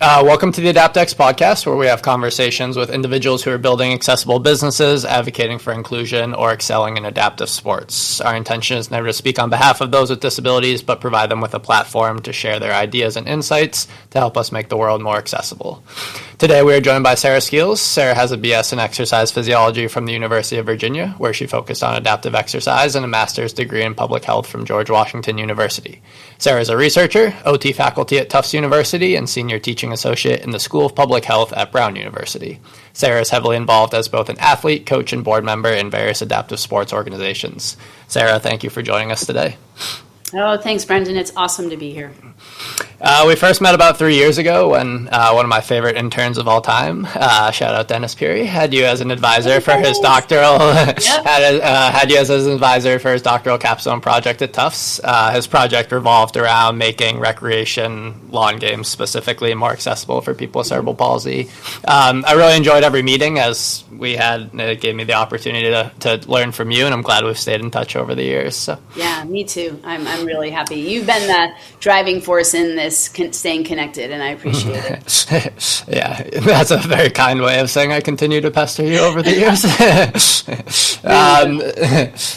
Welcome to the AdaptX podcast, where we have conversations with individuals who are building accessible businesses, advocating for inclusion, or excelling in adaptive sports. Our intention is never to speak on behalf of those with disabilities, but provide them with a platform to share their ideas and insights to help us make the world more accessible. Today, we are joined by Sarah Skeels. Sarah has a BS in exercise physiology from the University of Virginia, where she focused on adaptive exercise, and a master's degree in public health from George Washington University. Sarah is a researcher, OT faculty at Tufts University, and senior teaching associate in the School of Public Health at Brown University. Sarah is heavily involved as both an athlete, coach, and board member in various adaptive sports organizations. Sarah, thank you for joining us today. Oh, thanks, Brendan. It's awesome to be here. We first met about 3 years ago when one of my favorite interns of all time, shout out Dennis Peary, had you as an advisor for his doctoral, had you as an advisor for his doctoral capstone project at Tufts. His project revolved around making recreation lawn games specifically more accessible for people with cerebral palsy. I really enjoyed every meeting as it gave me the opportunity to learn from you, and I'm glad we've stayed in touch over the years. So. Yeah, me too. I'm really happy. You've been the driving force in this staying connected, and I appreciate it. Yeah, that's a very kind way of saying I continue to pester you over the years.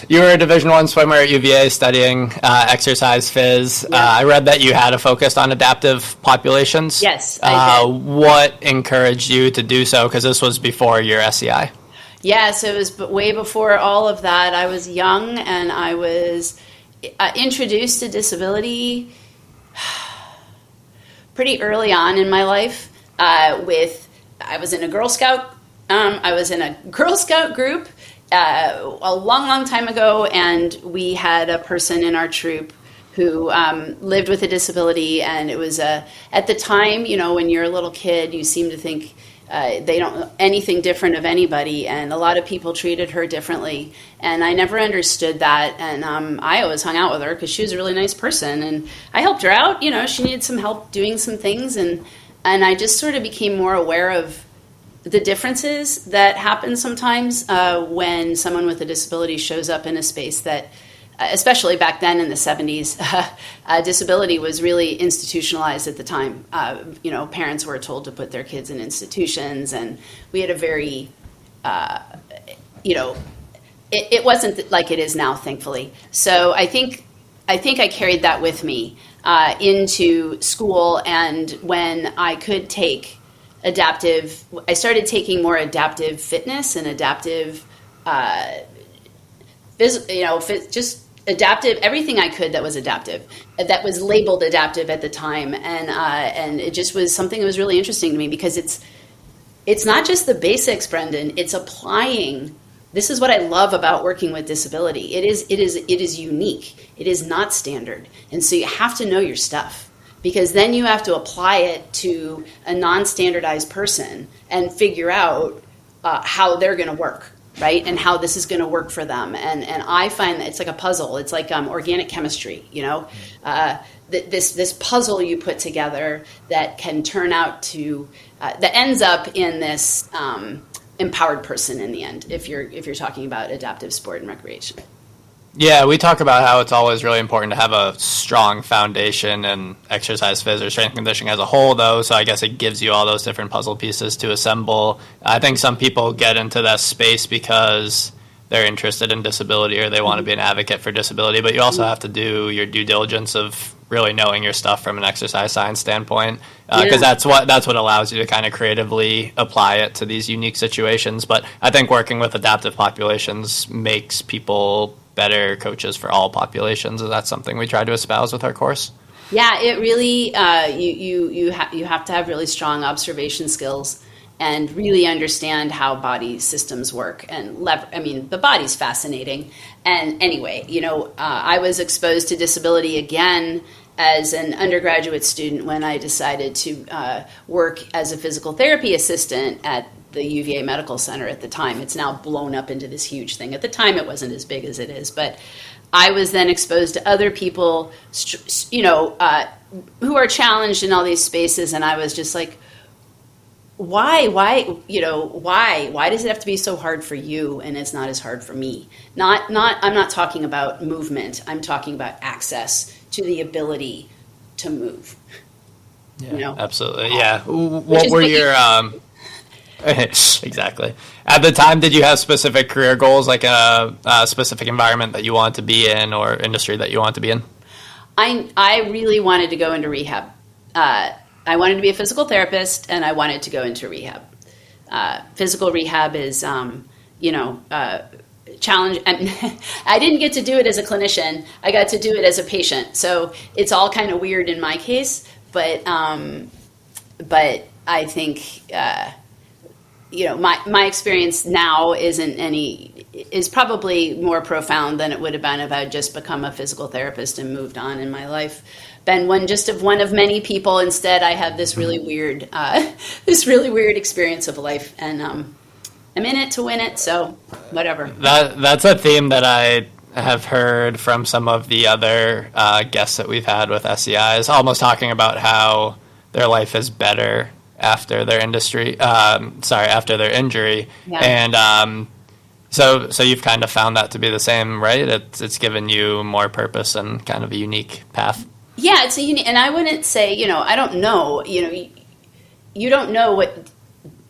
You were a Division I swimmer at UVA studying exercise phys. Yeah. I read that you had a focus on adaptive populations. Yes, I did. What encouraged you to do so? Because this was before your SCI. Yes, it was way before all of that. I was young, and I was introduced to disability pretty early on in my life. I was in a Girl Scout. I was in a Girl Scout group a long time ago, and we had a person in our troop who lived with a disability, and it was at the time, when you're a little kid, you seem to think they don't know anything different of anybody, and a lot of people treated her differently, and I never understood that, and I always hung out with her because she was a really nice person, and I helped her out. She needed some help doing some things, and I just sort of became more aware of the differences that happen sometimes when someone with a disability shows up in a space that, especially back then in the 70s, disability was really institutionalized at the time. Parents were told to put their kids in institutions, and we had a very, it wasn't like it is now, thankfully. So I think I carried that with me into school, and when I could take I started taking more adaptive fitness and adaptive, just adaptive, everything I could that was adaptive, that was labeled adaptive at the time, and it just was something that was really interesting to me because it's not just the basics, Brendan. It's applying. This is what I love about working with disability. It is unique. It is not standard, and so you have to know your stuff, because then you have to apply it to a non-standardized person and figure out how they're going to work. Right, and how this is going to work for them, and I find that it's like a puzzle. It's like organic chemistry, this puzzle you put together that can turn out to that ends up in this empowered person in the end. If you're talking about adaptive sport and recreation. Yeah, we talk about how it's always really important to have a strong foundation in exercise phys or strength and conditioning as a whole, though, so I guess it gives you all those different puzzle pieces to assemble. I think some people get into that space because they're interested in disability or they want to be an advocate for disability, but you also have to do your due diligence of really knowing your stuff from an exercise science standpoint, because that's what allows you to kind of creatively apply it to these unique situations. But I think working with adaptive populations makes people better coaches for all populations, and that's something we try to espouse with our course. Yeah, it really you have to have really strong observation skills and really understand how body systems work. And the body's fascinating. And anyway, I was exposed to disability again as an undergraduate student when I decided to work as a physical therapy assistant at the UVA Medical Center at the time. It's now blown up into this huge thing. At the time, it wasn't as big as it is, but I was then exposed to other people, who are challenged in all these spaces, and I was just like, why does it have to be so hard for you and it's not as hard for me? I'm not talking about movement. I'm talking about access to the ability to move. Yeah, absolutely. Yeah. Which What is were what you- your exactly. At the time, did you have specific career goals, like a specific environment that you wanted to be in or industry that you wanted to be in? I really wanted to go into rehab. I wanted to be a physical therapist, and I wanted to go into rehab. Physical rehab is, challenge. And I didn't get to do it as a clinician. I got to do it as a patient. So it's all kind of weird in my case. But I think my experience now is probably more profound than it would have been if I had just become a physical therapist and moved on in my life. Been one of many people. Instead, I have this really weird experience of life, and I'm in it to win it. So whatever. That's a theme that I have heard from some of the other guests that we've had with SCI, is almost talking about how their life is better after their after their injury. Yeah. And so you've kind of found that to be the same, right? It's given you more purpose and kind of a unique path. Yeah, it's a unique, and I wouldn't say, I don't know, you don't know what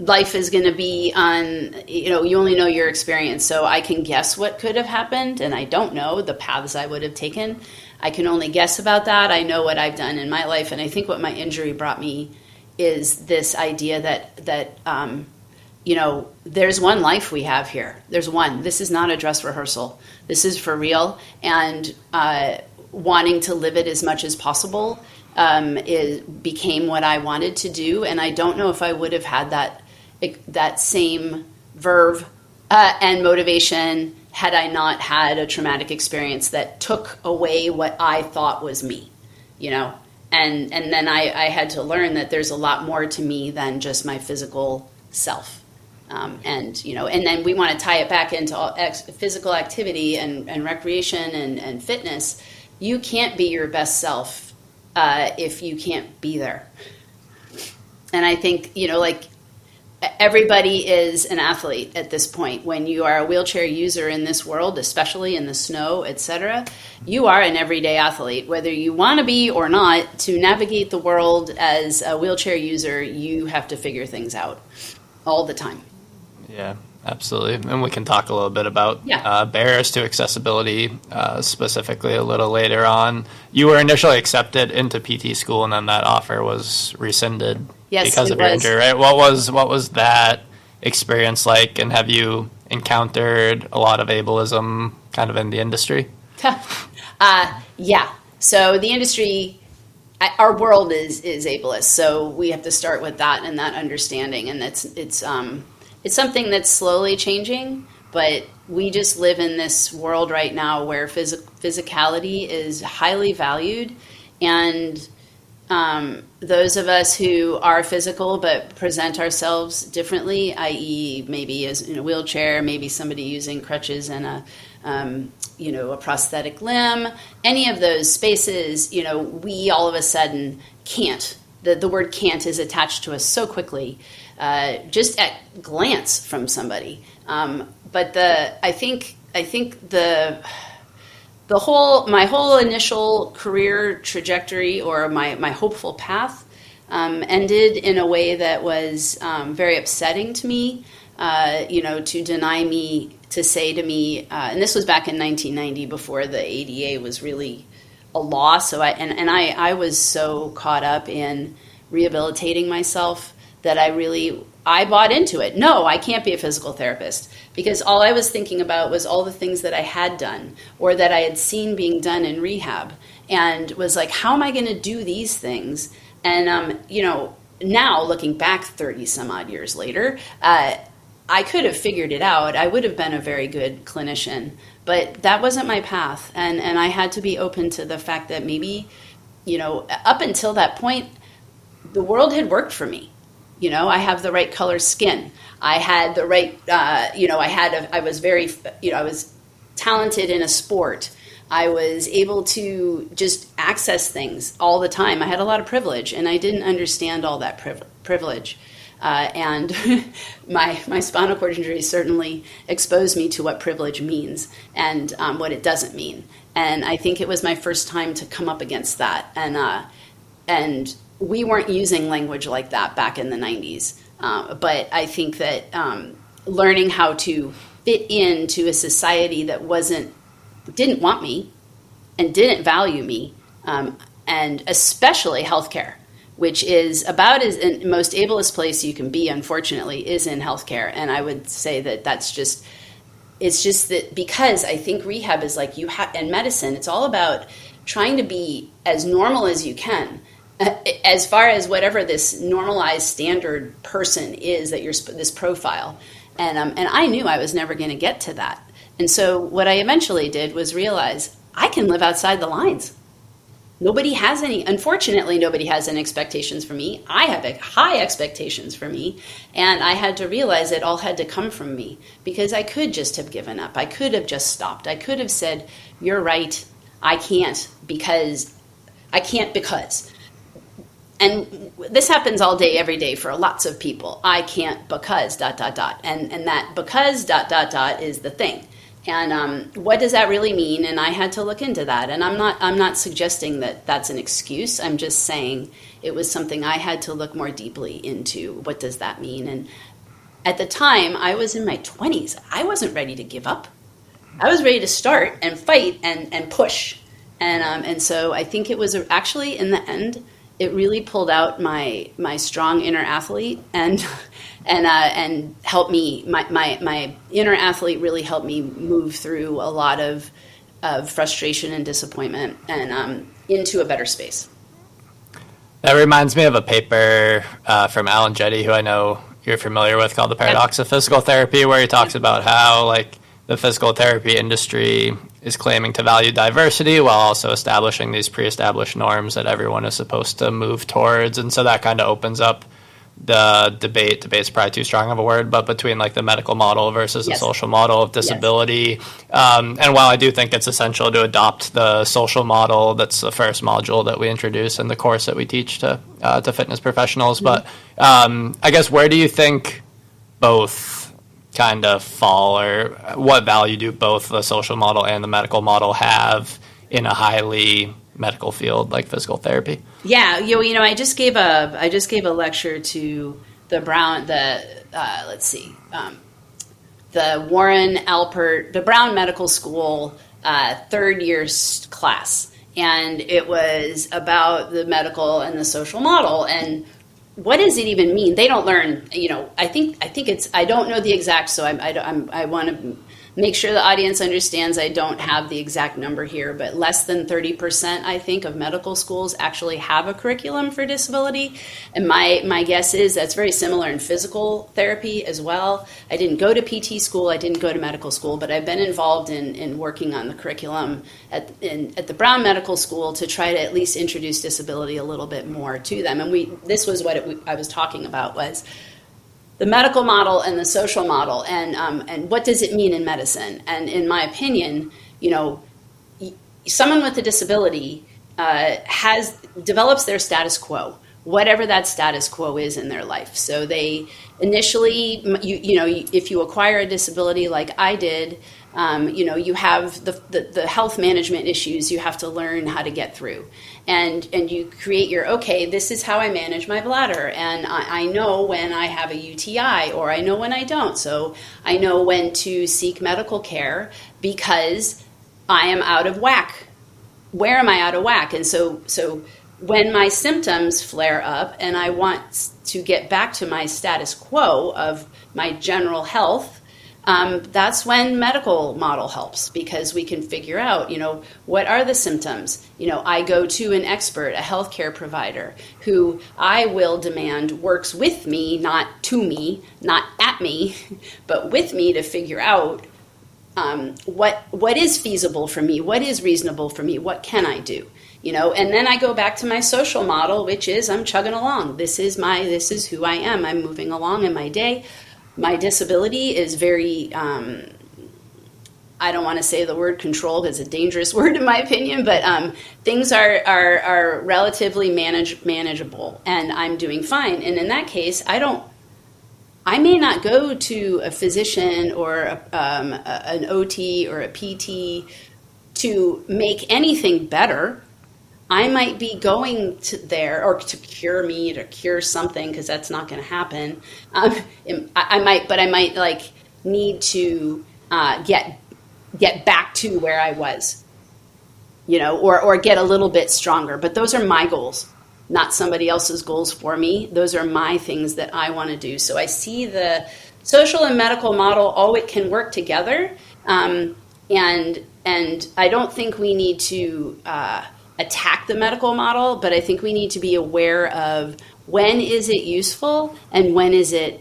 life is going to be on, you only know your experience. So I can guess what could have happened, and I don't know the paths I would have taken. I can only guess about that. I know what I've done in my life, and I think what my injury brought me is this idea that there's one life we have here. There's one. This is not a dress rehearsal. This is for real, and wanting to live it as much as possible became what I wanted to do. And I don't know if I would have had that same verve and motivation had I not had a traumatic experience that took away what I thought was me, And then I had to learn that there's a lot more to me than just my physical self. And then we want to tie it back into physical activity and recreation and fitness. You can't be your best self if you can't be there. And I think, everybody is an athlete at this point. When you are a wheelchair user in this world, especially in the snow, etc., you are an everyday athlete. Whether you want to be or not, to navigate the world as a wheelchair user, you have to figure things out all the time. Yeah, absolutely. And we can talk a little bit about barriers to accessibility specifically a little later on. You were initially accepted into PT school, and then that offer was rescinded because of your injury, right? What was that experience like, and have you encountered a lot of ableism kind of in the industry? Yeah. So the industry, our world is ableist, so we have to start with that and that understanding, and it's something that's slowly changing, but we just live in this world right now where physicality is highly valued, and those of us who are physical but present ourselves differently, i.e. maybe as in a wheelchair, maybe somebody using crutches and a prosthetic limb, any of those spaces, we all of a sudden can't. The word can't is attached to us so quickly, just at glance from somebody. But I think my whole initial career trajectory, or my hopeful path, ended in a way that was very upsetting to me. To deny me, to say to me, and this was back in 1990 before the ADA was really a law. So I was so caught up in rehabilitating myself that I bought into it. No, I can't be a physical therapist, because all I was thinking about was all the things that I had done or that I had seen being done in rehab, and was like, how am I going to do these things? And, now looking back 30 some odd years later, I could have figured it out. I would have been a very good clinician, but that wasn't my path. And I had to be open to the fact that maybe, up until that point, the world had worked for me. I have the right color skin. I had the right, I was talented in a sport. I was able to just access things all the time. I had a lot of privilege, and I didn't understand all that privilege. And my spinal cord injury certainly exposed me to what privilege means and what it doesn't mean. And I think it was my first time to come up against that. And we weren't using language like that back in the 90s. But I think that learning how to fit into a society that didn't want me and didn't value me, and especially healthcare, which is about as the most ableist place you can be, unfortunately, is in healthcare. And I would say that it's just that because I think rehab is like and medicine, it's all about trying to be as normal as you can, as far as whatever this normalized standard person is that you're this profile. And I knew I was never going to get to that. And so what I eventually did was realize I can live outside the lines. Unfortunately, nobody has any expectations for me. I have high expectations for me. And I had to realize it all had to come from me, because I could just have given up. I could have just stopped. I could have said, you're right, I can't because. And this happens all day, every day for lots of people. I can't because ... And that because ... is the thing. And what does that really mean? And I had to look into that. And I'm not suggesting that that's an excuse. I'm just saying it was something I had to look more deeply into. What does that mean? And at the time, I was in my 20s. I wasn't ready to give up. I was ready to start and fight and push. And so I think it was actually, in the end, it really pulled out my strong inner athlete and helped me. My inner athlete really helped me move through a lot of frustration and disappointment and into a better space. That reminds me of a paper from Alan Jetty, who I know you're familiar with, called The Paradox of Physical Therapy, where he talks about how the physical therapy industry is claiming to value diversity while also establishing these pre-established norms that everyone is supposed to move towards. And so that kind of opens up the debate's probably too strong of a word, but between the medical model versus the social model of disability. Yes. And while I do think it's essential to adopt the social model, that's the first module that we introduce in the course that we teach to fitness professionals. Mm-hmm. But I guess, where do you think both kind of fall, or what value do both the social model and the medical model have in a highly medical field like physical therapy? Yeah, I just gave a lecture to the Brown Medical School third year class, and it was about the medical and the social model. And what does it even mean? They don't learn, I think it's, I don't know the exact, so I want to make sure the audience understands I don't have the exact number here, but less than 30%, I think, of medical schools actually have a curriculum for disability. And my guess is that's very similar in physical therapy as well. I didn't go to PT school, I didn't go to medical school, but I've been involved in working on the curriculum at the Brown Medical School to try to at least introduce disability a little bit more to them. And this was what I was talking about, was the medical model and the social model, and what does it mean in medicine? And in my opinion, someone with a disability develops their status quo, whatever that status quo is in their life. So they initially, if you acquire a disability like I did, you have the health management issues you have to learn how to get through. And you create this is how I manage my bladder. And I know when I have a UTI, or I know when I don't. So I know when to seek medical care because I am out of whack. Where am I out of whack? And so when my symptoms flare up and I want to get back to my status quo of my general health, that's when medical model helps, because we can figure out, what are the symptoms? I go to an expert, a healthcare provider, who I will demand works with me, not to me, not at me, but with me, to figure out what is feasible for me, what is reasonable for me, what can I do? And then I go back to my social model, which is I'm chugging along. This is who I am. I'm moving along in my day. My disability is very, I don't want to say the word controlled, it's a dangerous word in my opinion, but things are relatively manageable, and I'm doing fine. And in that case, I may not go to a physician or an OT or a PT to make anything better. I might be going to there, or to cure me, to cure something, because that's not going to happen. I might like need to get back to where I was, or get a little bit stronger. But those are my goals, not somebody else's goals for me. Those are my things that I want to do. So I see the social and medical model, it can work together. And I don't think we need to attack the medical model, but I think we need to be aware of when is it useful and when is it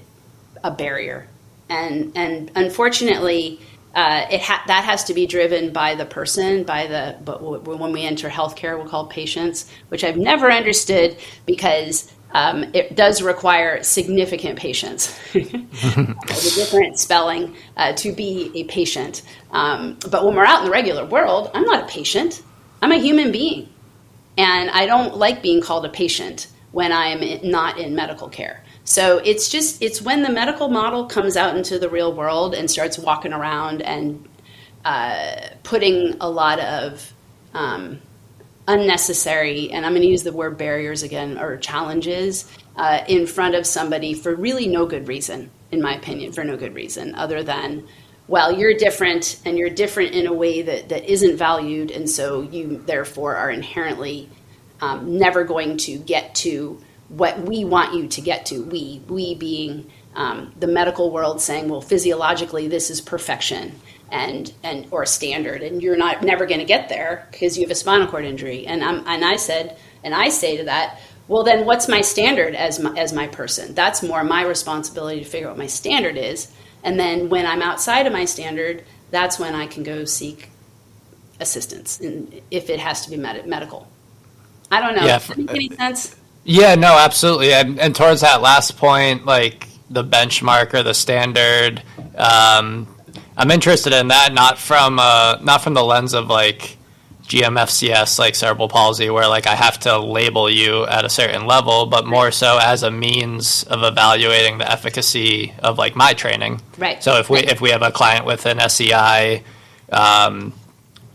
a barrier. And unfortunately, that has to be driven by the person, but when we enter healthcare, we'll call patients, which I've never understood, because it does require significant patience, the different spelling to be a patient. But when we're out in the regular world, I'm not a patient. I'm a human being. And I don't like being called a patient when I'm not in medical care. So it's when the medical model comes out into the real world and starts walking around and putting a lot of unnecessary, and I'm going to use the word barriers again, or challenges, in front of somebody for really no good reason, in my opinion, for no good reason other than, well, you're different, and you're different in a way that isn't valued, and so you therefore are inherently never going to get to what we want you to get to. We being the medical world saying, well, physiologically this is perfection and or standard, and you're never going to get there because you have a spinal cord injury. And I say to that, well, then what's my standard as my person? That's more my responsibility to figure out what my standard is. And then when I'm outside of my standard, that's when I can go seek assistance, and if it has to be medical. I don't know. Does that make any sense? Yeah, no, absolutely. And towards that last point, like the benchmark or the standard, I'm interested in that, not from the lens of like GMFCS, like cerebral palsy, where like I have to label you at a certain level, but more so as a means of evaluating the efficacy of like my training. Right. So if we have a client with an SCI,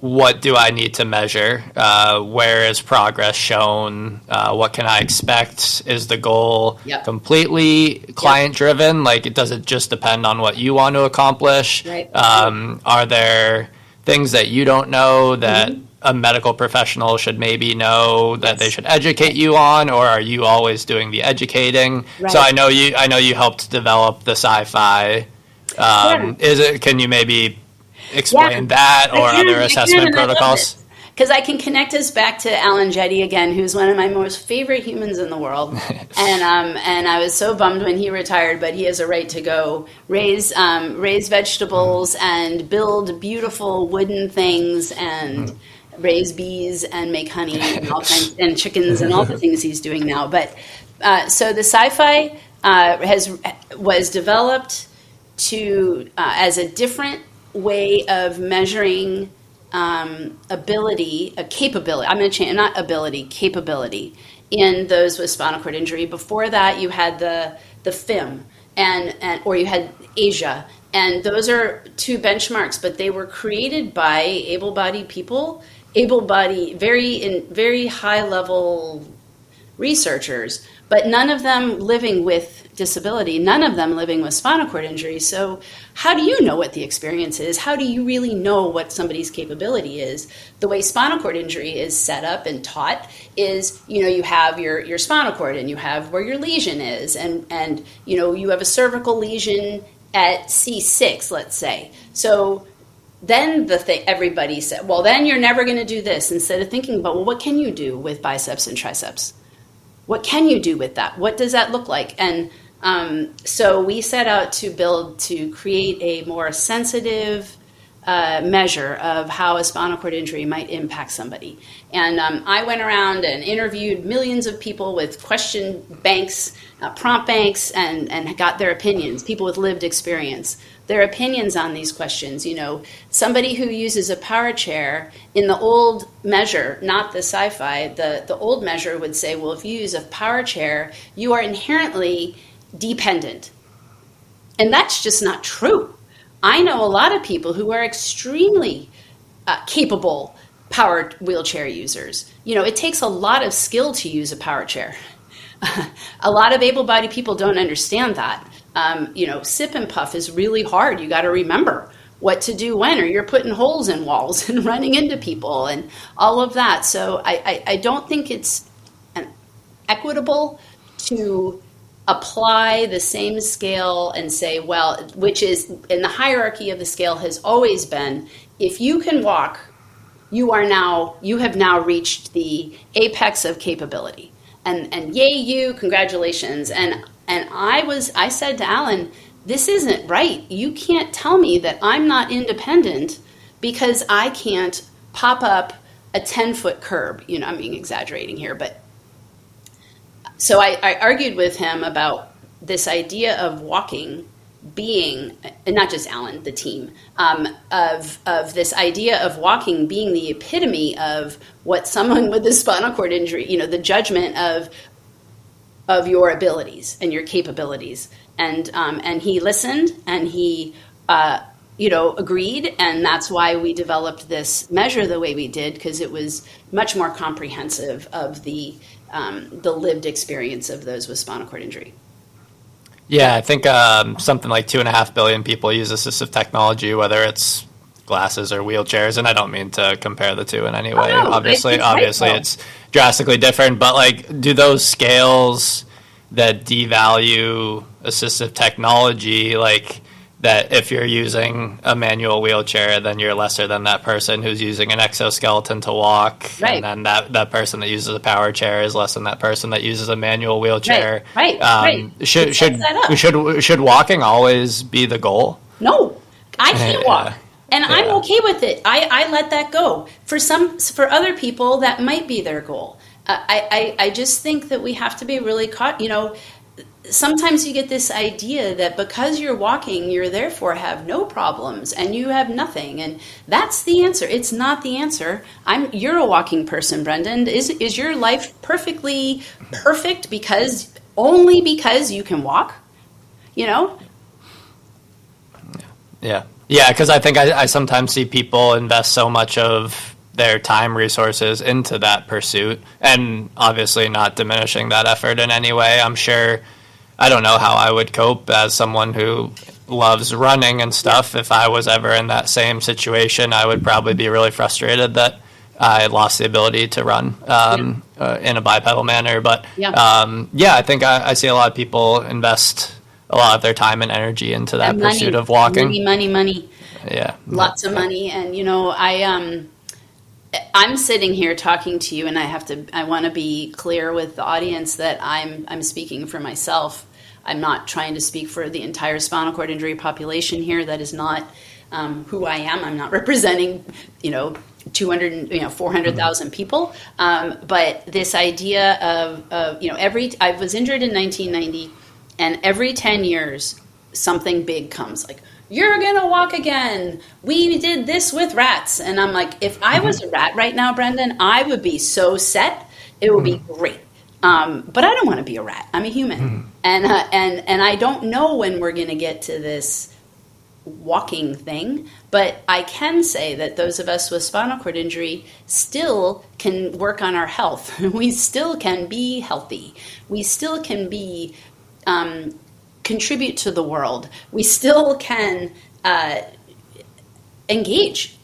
what do I need to measure? Where is progress shown? What can I expect? Is the goal completely client-driven? Like, does it just depend on what you want to accomplish? Right. Are there things that you don't know that a medical professional should maybe know that they should educate you on, or are you always doing the educating? Right. So I know you helped develop the SCI-FI. Can you maybe explain that or other assessment protocols? Because I can connect us back to Alan Jetty again, who's one of my most favorite humans in the world. And I was so bummed when he retired, but he has a right to go raise vegetables and build beautiful wooden things and raise bees and make honey and all kinds, and chickens and all the things he's doing now. But so the SCI-FI was developed to as a different way of measuring capability. I'm going to change, not ability, capability in those with spinal cord injury. Before that, you had the FIM or you had Asia, and those are two benchmarks, but they were created by able-bodied people, very high-level researchers, but none of them living with disability, none of them living with spinal cord injury. So how do you know what the experience is? How do you really know what somebody's capability is? The way spinal cord injury is set up and taught is, you have your spinal cord and you have where your lesion is, and you have a cervical lesion at C6, let's say. So then everybody said, well, then you're never going to do this, instead of thinking about, well, what can you do with biceps and triceps? What can you do with that? What does that look like? And so we set out to create a more sensitive measure of how a spinal cord injury might impact somebody. And I went around and interviewed millions of people with question banks, prompt banks, and got their opinions, people with lived experience, their opinions on these questions. Somebody who uses a power chair in the old measure, not the SCI-FI, the old measure would say, well, if you use a power chair, you are inherently dependent. And that's just not true. I know a lot of people who are extremely capable power wheelchair users. It takes a lot of skill to use a power chair. A lot of able-bodied people don't understand that. Sip and puff is really hard. You got to remember what to do when, or you're putting holes in walls and running into people and all of that. So I don't think it's equitable to apply the same scale and say, well, which is in the hierarchy of the scale has always been, if you can walk, you have now reached the apex of capability. And yay you, congratulations. And I said to Alan, this isn't right. You can't tell me that I'm not independent because I can't pop up a 10-foot curb. I'm being exaggerating here, but so I argued with him about this idea of walking being, and not just Alan, the team, of this idea of walking being the epitome of what someone with a spinal cord injury, the judgment of your abilities and your capabilities. And he listened and he, agreed. And that's why we developed this measure the way we did, because it was much more comprehensive of the lived experience of those with spinal cord injury. Yeah, I think something like 2.5 billion people use assistive technology, whether it's glasses or wheelchairs, and I don't mean to compare the two in any way. Oh, no, obviously, it's drastically different. But do those scales that devalue assistive technology, that if you're using a manual wheelchair, then you're lesser than that person who's using an exoskeleton to walk, right. And then that person that uses a power chair is less than that person that uses a manual wheelchair. Right. Should walking always be the goal? No, I can't walk, and I'm okay with it. I let that go. For other people, that might be their goal. I just think that we have to be really caught. Sometimes you get this idea that because you're walking, you therefore have no problems and you have nothing. And that's the answer. It's not the answer. You're a walking person, Brendan. Is your life perfectly perfect only because you can walk? Yeah, because I think I sometimes see people invest so much of their time resources into that pursuit, and obviously not diminishing that effort in any way. I'm sure, I don't know how I would cope as someone who loves running and stuff. If I was ever in that same situation, I would probably be really frustrated that I lost the ability to run in a bipedal manner. But I think I see a lot of people invest a lot of their time and energy into that pursuit of walking. Money. Yeah. Lots of money. And, I'm sitting here talking to you, and I want to be clear with the audience that I'm speaking for myself. I'm not trying to speak for the entire spinal cord injury population here. That is not who I am. I'm not representing, 400,000 people. But this idea of I was injured in 1990, and every 10 years, something big comes, like, you're going to walk again. We did this with rats. And I'm like, if I was a rat right now, Brendan, I would be so set. It would be great. But I don't want to be a rat. I'm a human. And I don't know when we're going to get to this walking thing. But I can say that those of us with spinal cord injury still can work on our health. We still can be healthy. We still can be contribute to the world. We still can engage.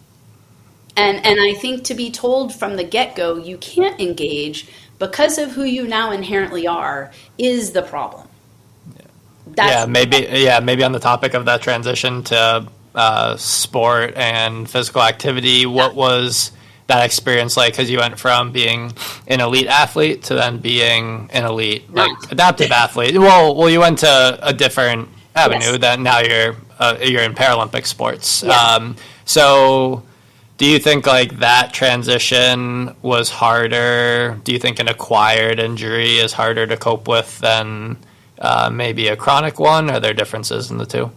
And I think to be told from the get-go you can't engage because of who you now inherently are is the problem. Maybe on the topic of that transition to sport and physical activity, what was that experience like? Because you went from being an elite athlete to then being an elite adaptive athlete. Well, you went to a different avenue. That now you're in Paralympic sports. Yeah. So do you think that transition was harder? Do you think an acquired injury is harder to cope with than maybe a chronic one? Are there differences in the two?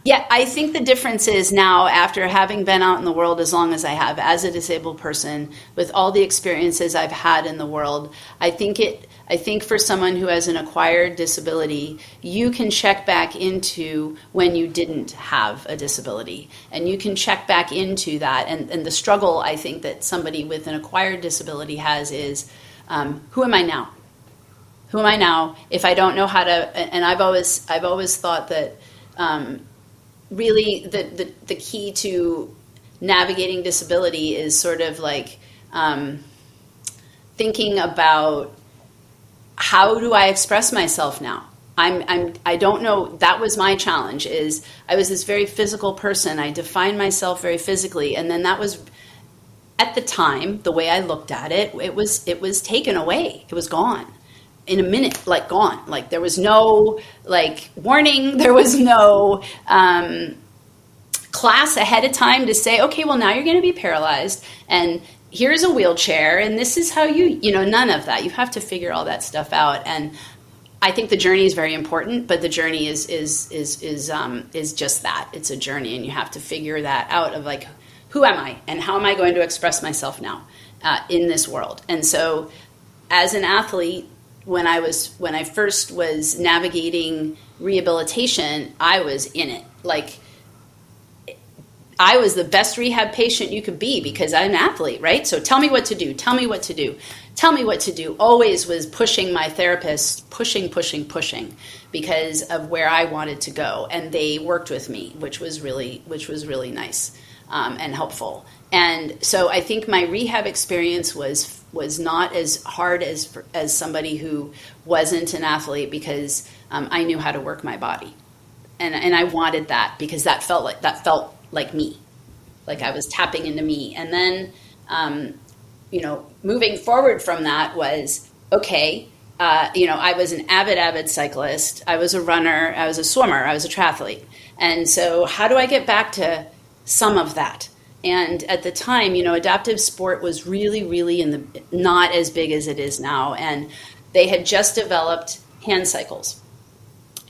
Yeah, I think the difference is now, after having been out in the world as long as I have as a disabled person, with all the experiences I've had in the world, I think for someone who has an acquired disability, you can check back into when you didn't have a disability. And you can check back into that. And the struggle I think that somebody with an acquired disability has is, who am I now? Who am I now if I don't know how to? And I've always thought that really the key to navigating disability is sort of like thinking about, how do I express myself now? I don't know. That was my challenge. Is I was this very physical person. I defined myself very physically, and then that was, at the time, the way I looked at it, it was taken away. It was gone in a minute, like gone. Like there was no like warning. There was no class ahead of time to say, okay, well now you're going to be paralyzed, and here's a wheelchair, and this is how none of that. You have to figure all that stuff out. And I think the journey is very important, but the journey is just that. It's a journey, and you have to figure that out of like, who am I and how am I going to express myself now in this world? And so as an athlete, when I first was navigating rehabilitation, I was in it. Like, I was the best rehab patient you could be because I'm an athlete, right? So tell me what to do. Tell me what to do. Tell me what to do. Always was pushing my therapist, pushing because of where I wanted to go. And they worked with me, which was really nice and helpful. And so I think my rehab experience was not as hard as somebody who wasn't an athlete, because I knew how to work my body. And I wanted that because that felt like me, like I was tapping into me. And then, moving forward from that was, okay, I was an avid cyclist. I was a runner. I was a swimmer. I was a triathlete. And so how do I get back to some of that? And at the time, adaptive sport was really not as big as it is now. And they had just developed hand cycles.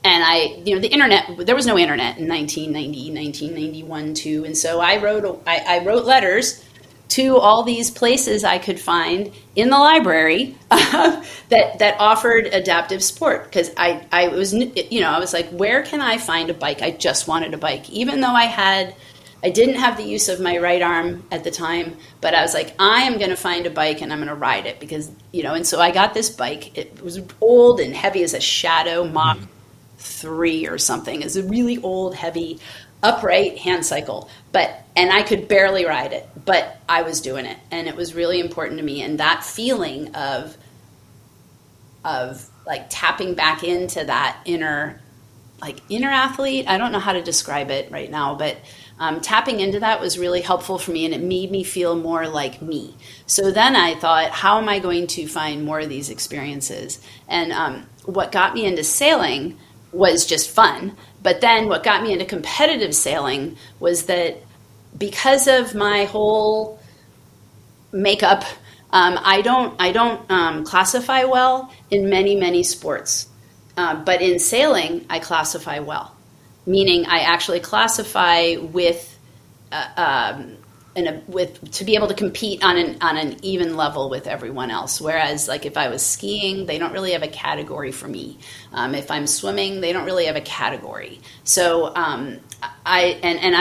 And the internet, there was no internet in 1990, 1991 too. And so I wrote letters to all these places I could find in the library that offered adaptive sport. Because I was like, where can I find a bike? I just wanted a bike, even though I didn't have the use of my right arm at the time, but I was like, I am going to find a bike and I'm going to ride it because, and so I got this bike. It was old and heavy as a Shadow Mach 3 or something. It's a really old, heavy, upright hand cycle, and I could barely ride it, but I was doing it, and it was really important to me. And that feeling of like tapping back into that inner athlete, I don't know how to describe it right now, but tapping into that was really helpful for me, and it made me feel more like me. So then I thought, how am I going to find more of these experiences? And what got me into sailing was just fun. But then what got me into competitive sailing was that because of my whole makeup, I don't classify well in many sports. But in sailing, I classify well, meaning I actually classify with to be able to compete on an even level with everyone else. Whereas, like, if I was skiing, they don't really have a category for me. If I'm swimming, they don't really have a category. So I'm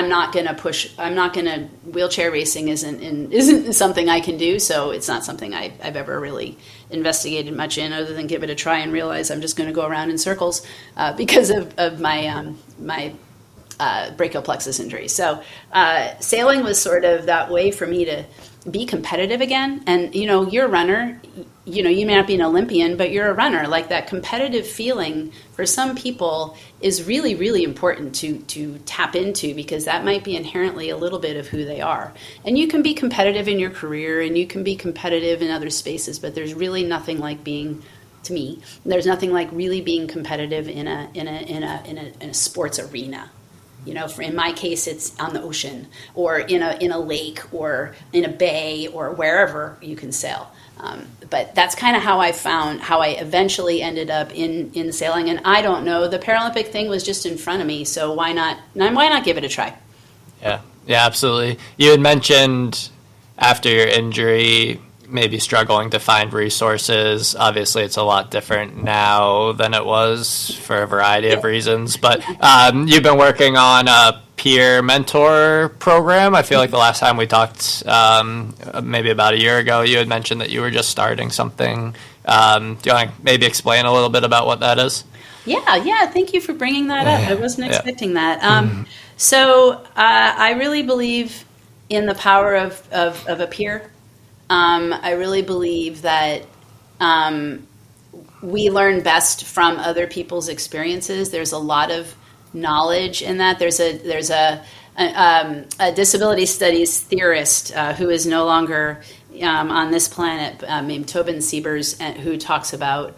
not going to push. I'm not going to. Wheelchair racing isn't something I can do. So it's not something I've ever really investigated much in, other than give it a try and realize I'm just going to go around in circles because of my brachial plexus injury. So sailing was sort of that way for me to be competitive again. And, you're a runner, you may not be an Olympian, but you're a runner. Like, that competitive feeling for some people is really important to tap into, because that might be inherently a little bit of who they are. And you can be competitive in your career, and you can be competitive in other spaces, but there's really nothing like to me, there's nothing like really being competitive in a sports arena. in my case, it's on the ocean or in a lake or in a bay or wherever you can sail. But that's kind of how I eventually ended up in sailing. And I don't know, the Paralympic thing was just in front of me, so why not give it a try? Yeah, absolutely. You had mentioned after your injury, maybe struggling to find resources. Obviously, it's a lot different now than it was for a variety of reasons. But you've been working on a peer mentor program. I feel like the last time we talked, maybe about a year ago, you had mentioned that you were just starting something. Do you want to maybe explain a little bit about what that is? Yeah. Thank you for bringing that up. I wasn't expecting that. So I really believe in the power of a peer. I really believe that we learn best from other people's experiences. There's a lot of knowledge in that. There's a disability studies theorist who is no longer on this planet, named Tobin Siebers, who talks about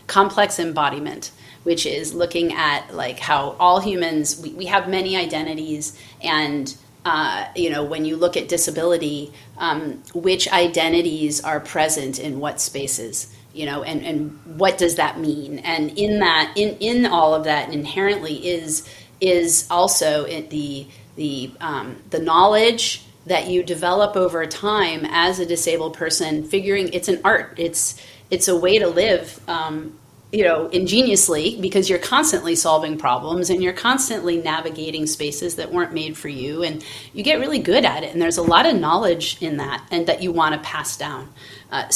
complex embodiment, which is looking at like how all humans, we have many identities, and when you look at disability, which identities are present in what spaces, and what does that mean? And in that, in all of that, inherently is also the knowledge that you develop over time as a disabled person. Figuring it's an art. It's a way to live. Ingeniously, because you're constantly solving problems and you're constantly navigating spaces that weren't made for you, and you get really good at it. And there's a lot of knowledge in that, and that you want to pass down. I've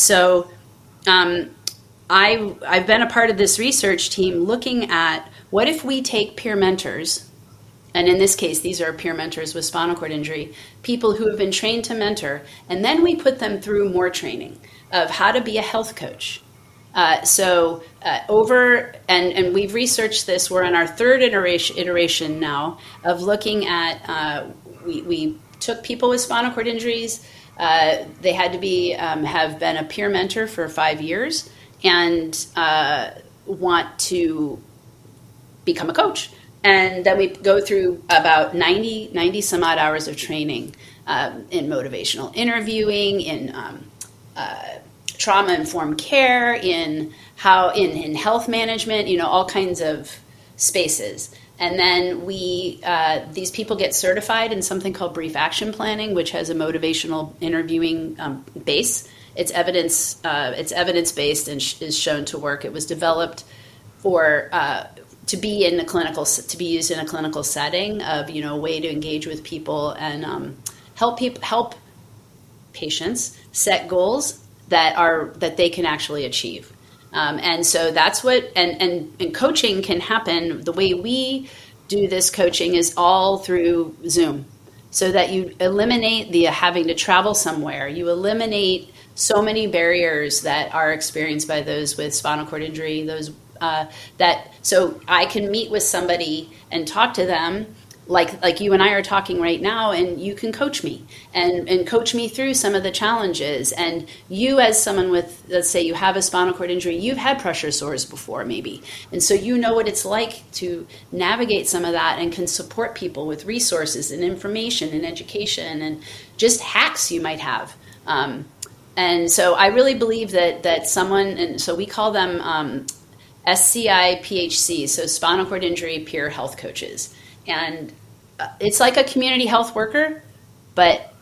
been a part of this research team looking at what if we take peer mentors, and in this case, these are peer mentors with spinal cord injury, people who have been trained to mentor, and then we put them through more training of how to be a health coach. And we've researched this. We're on our third iteration now of looking at, we took people with spinal cord injuries. They had to be, have been a peer mentor for 5 years and want to become a coach. And then we go through about 90 some odd hours of training in motivational interviewing, in trauma-informed care, in health management, all kinds of spaces. And then these people get certified in something called brief action planning, which has a motivational interviewing base. It's evidence-based and is shown to work. It was developed to be used in a clinical setting of a way to engage with people and help patients set goals that they can actually achieve. And so that's what, and coaching can happen. The way we do this coaching is all through Zoom, so that you eliminate the having to travel somewhere. You eliminate so many barriers that are experienced by those with spinal cord injury, so I can meet with somebody and talk to them like you and I are talking right now, and you can coach me and coach me through some of the challenges. And you, as someone with, let's say you have a spinal cord injury, you've had pressure sores before maybe. And so you know what it's like to navigate some of that, and can support people with resources and information and education and just hacks you might have. And so I really believe that someone, and so we call them SCI-PHC, so spinal cord injury peer health coaches. And it's like a community health worker, but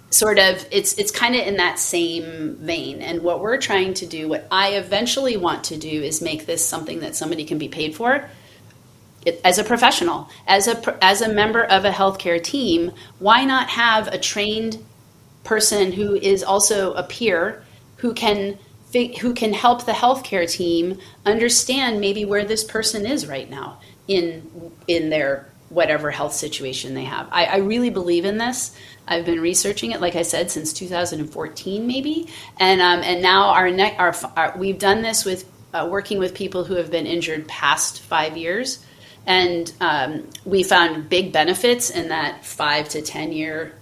sort of it's kind of in that same vein. And what we're trying to do, what I eventually want to do, is make this something that somebody can be paid for. As a professional, as a member of a healthcare team, why not have a trained person who is also a peer who can help the healthcare team understand maybe where this person is right now in their whatever health situation they have. I really believe in this. I've been researching it, like I said, since 2014 maybe, and now we've done this with working with people who have been injured past 5 years, and we found big benefits in that 5 to 10 year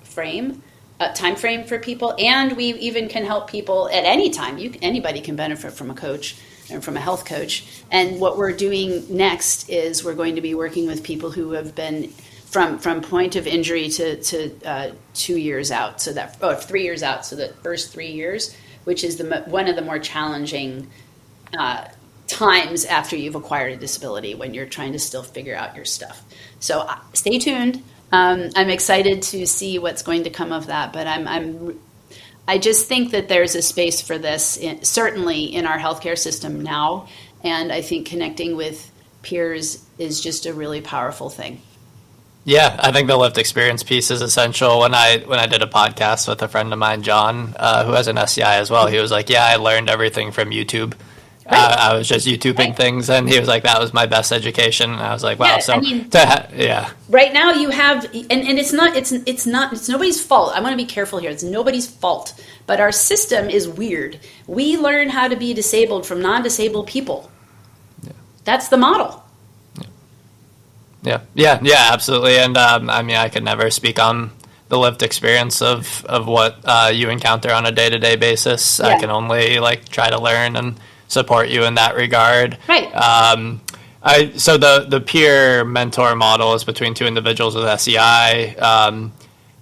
time frame for people. And we even can help people at any time. Anybody can benefit from a coach and from a health coach. And what we're doing next is we're going to be working with people who have been from point of injury to 2 years out, so that 3 years out, so the first 3 years, which is one of the more challenging times after you've acquired a disability, when you're trying to still figure out your stuff. So stay tuned. I'm excited to see what's going to come of that, but I just think that there's a space for this, certainly in our healthcare system now, and I think connecting with peers is just a really powerful thing. Yeah, I think the lived experience piece is essential. When I did a podcast with a friend of mine, John, who has an SCI as well, he was like, "Yeah, I learned everything from YouTube. Right. I was just YouTubing things," and he was like, "That was my best education." And I was like, "Wow!" Yeah, so right now you have, and it's nobody's fault. I want to be careful here. It's nobody's fault, but our system is weird. We learn how to be disabled from non-disabled people. Yeah. That's the model. Yeah, absolutely. And I mean, I could never speak on the lived experience of what you encounter on a day-to-day basis. Yeah. I can only try to learn and support you in that regard. Right. So the peer mentor model is between two individuals with SCI.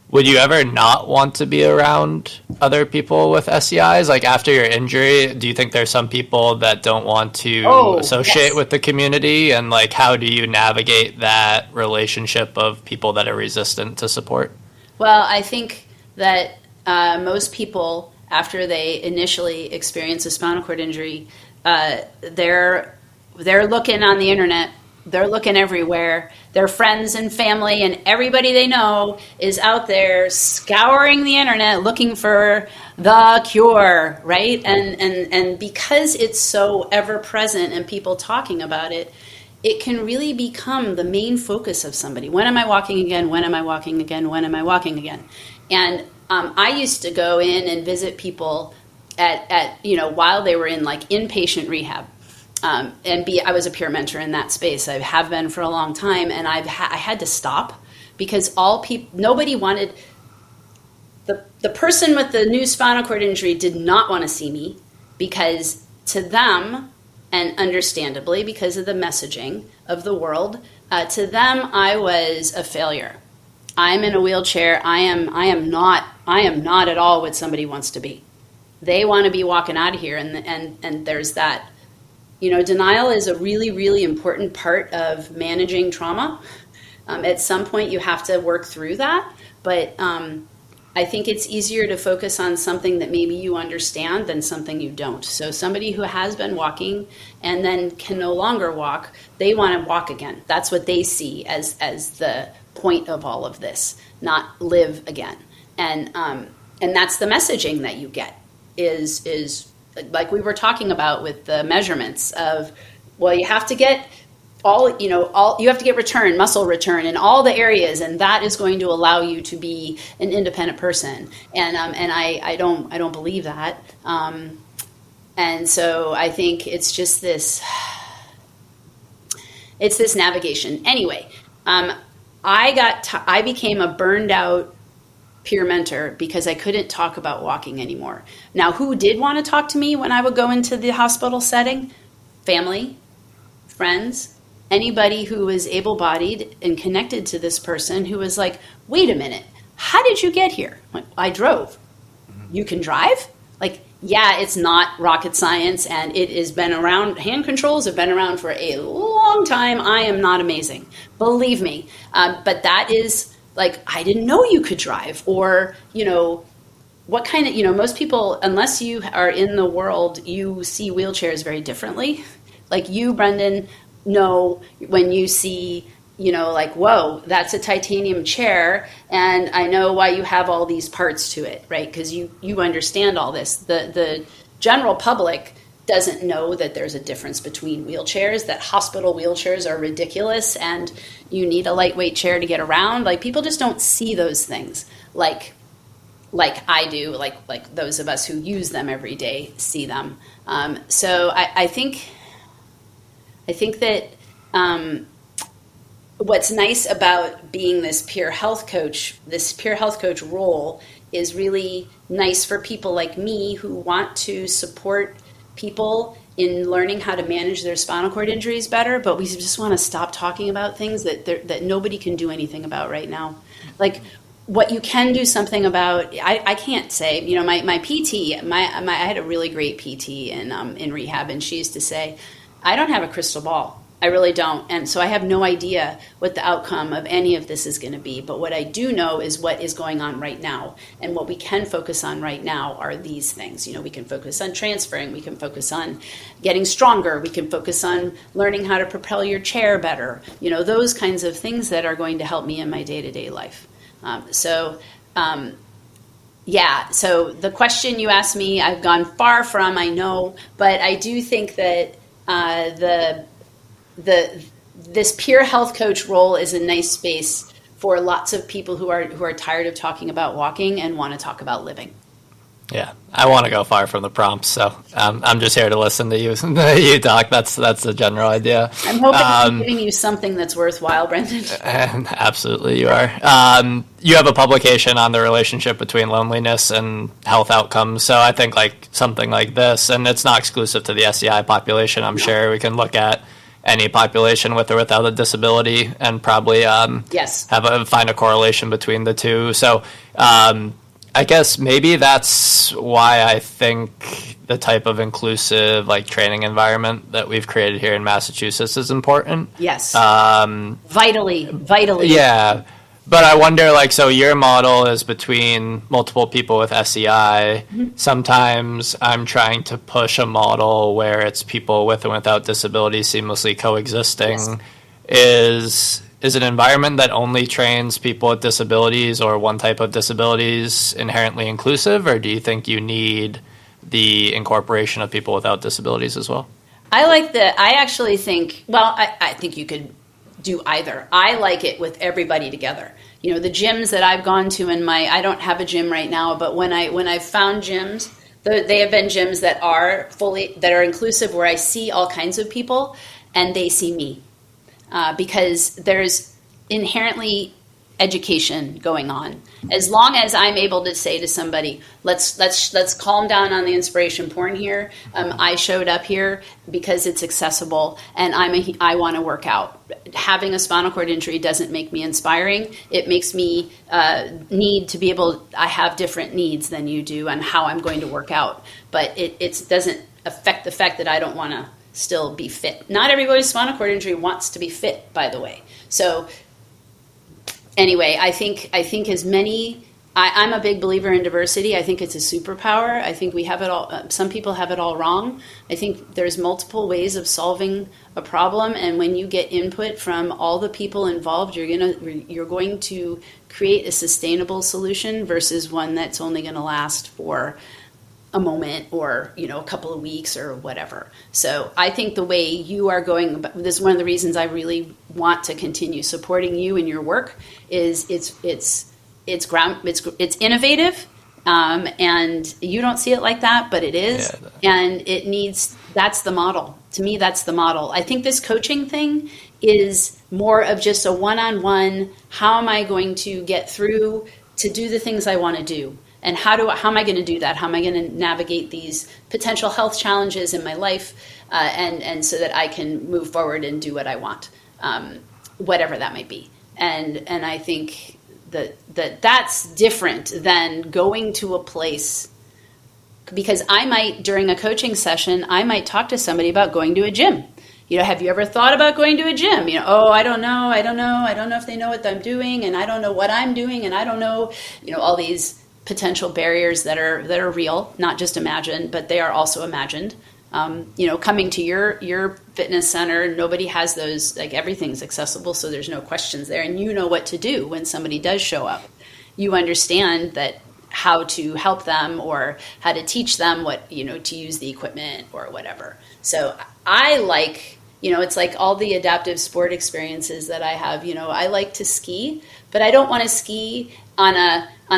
Would you ever not want to be around other people with SCIs? Like after your injury, do you think there's some people that don't want to associate with the community? And how do you navigate that relationship of people that are resistant to support? Well, I think that most people, after they initially experience a spinal cord injury, they're looking on the internet. They're looking everywhere. Their friends and family and everybody they know is out there scouring the internet looking for the cure, right? And because it's so ever present and people talking about it, it can really become the main focus of somebody. When am I walking again? When am I walking again? When am I walking again? And I used to go in and visit people at while they were in inpatient rehab. I was a peer mentor in that space. I have been for a long time, and I had to stop because nobody wanted the person with the new spinal cord injury did not want to see me, because to them, and understandably because of the messaging of the world, to them I was a failure. I'm in a wheelchair. I am not at all what somebody wants to be. They want to be walking out of here, and there's that. Denial is a really, really important part of managing trauma. At some point, you have to work through that. But I think it's easier to focus on something that maybe you understand than something you don't. So somebody who has been walking and then can no longer walk, they want to walk again. That's what they see as the point of all of this, not live again. And that's the messaging that you get is like we were talking about with the measurements of, well, you have to get you have to get muscle return in all the areas, and that is going to allow you to be an independent person. And I don't believe that. And so I think it's just this navigation. Anyway, I became a burned out peer mentor because I couldn't talk about walking anymore. Now, who did want to talk to me when I would go into the hospital setting? Family, friends, anybody who was able-bodied and connected to this person who was like, wait a minute, how did you get here? Like, I drove. You can drive? Yeah, it's not rocket science, and it has been around. Hand controls have been around for a long time. I am not amazing, believe me. But that is I didn't know you could drive, or, what kind of, most people, unless you are in the world, you see wheelchairs very differently. You, Brendan, know when you see, whoa, that's a titanium chair, and I know why you have all these parts to it, right? Because you understand all this. The general public doesn't know that there's a difference between wheelchairs, that hospital wheelchairs are ridiculous and you need a lightweight chair to get around. People just don't see those things like I do, like those of us who use them every day see them. So I think that what's nice about being this peer health coach role is really nice for people like me who want to support people in learning how to manage their spinal cord injuries better, but we just want to stop talking about things that nobody can do anything about right now. Like, what you can do something about, I can't say, my PT, I had a really great PT in rehab, and she used to say, I don't have a crystal ball. I really don't. And so I have no idea what the outcome of any of this is going to be. But what I do know is what is going on right now. And what we can focus on right now are these things. We can focus on transferring. We can focus on getting stronger. We can focus on learning how to propel your chair better. Those kinds of things that are going to help me in my day-to-day life. So the question you asked me, I've gone far from, I know, but I do think that this peer health coach role is a nice space for lots of people who are tired of talking about walking and want to talk about living. Yeah, I want to go far from the prompts, so I'm just here to listen to you you talk. That's the general idea. I'm hoping I'm giving you something that's worthwhile, Brendan. Absolutely, you are. You have a publication on the relationship between loneliness and health outcomes, so I think like something like this, and it's not exclusive to the SCI population. I'm sure we can look at any population with or without a disability and probably find a correlation between the two. So I guess maybe that's why I think the type of inclusive training environment that we've created here in Massachusetts is important. Yes. Vitally. Yeah. But I wonder, so your model is between multiple people with SCI. Mm-hmm. Sometimes I'm trying to push a model where it's people with and without disabilities seamlessly coexisting. Yes. Is an environment that only trains people with disabilities or one type of disabilities inherently inclusive, or do you think you need the incorporation of people without disabilities as well? I actually think, I think you could do either. I like it with everybody together. The gyms that I've gone to I don't have a gym right now, but when I've found gyms, they have been gyms that are inclusive, where I see all kinds of people and they see me. Because there's inherently education going on. As long as I'm able to say to somebody, let's calm down on the inspiration porn here. I showed up here because it's accessible, and I want to work out. Having a spinal cord injury doesn't make me inspiring. It makes me need to be able. I have different needs than you do on how I'm going to work out, but it doesn't affect the fact that I don't want to still be fit. Not everybody with spinal cord injury wants to be fit, by the way. So anyway, I think as many, I'm a big believer in diversity. I think it's a superpower. I think we have it all. Some people have it all wrong. I think there's multiple ways of solving a problem, and when you get input from all the people involved, you're going to create a sustainable solution versus one that's only going to last for a moment or a couple of weeks or whatever. So I think the way you are going, this is one of the reasons I really want to continue supporting you in your work, is it's innovative, and you don't see it like that, but it is. And that's the model. To me, that's the model. I think this coaching thing is more of just a one-on-one, how am I going to get through to do the things I want to do? And how am I going to do that? How am I going to navigate these potential health challenges in my life, and so that I can move forward and do what I want, whatever that might be. And I think that's different than going to a place, because during a coaching session, I might talk to somebody about going to a gym. Have you ever thought about going to a gym? I don't know if they know what I'm doing, and I don't know what I'm doing, and I don't know, all these potential barriers that are real, not just imagined, but they are also imagined. Coming to your fitness center, nobody has those, everything's accessible, so there's no questions there, and you know what to do when somebody does show up. You understand that how to help them or how to teach them what, to use the equipment or whatever. So I like, it's like all the adaptive sport experiences that I have. I like to ski, but I don't want to ski on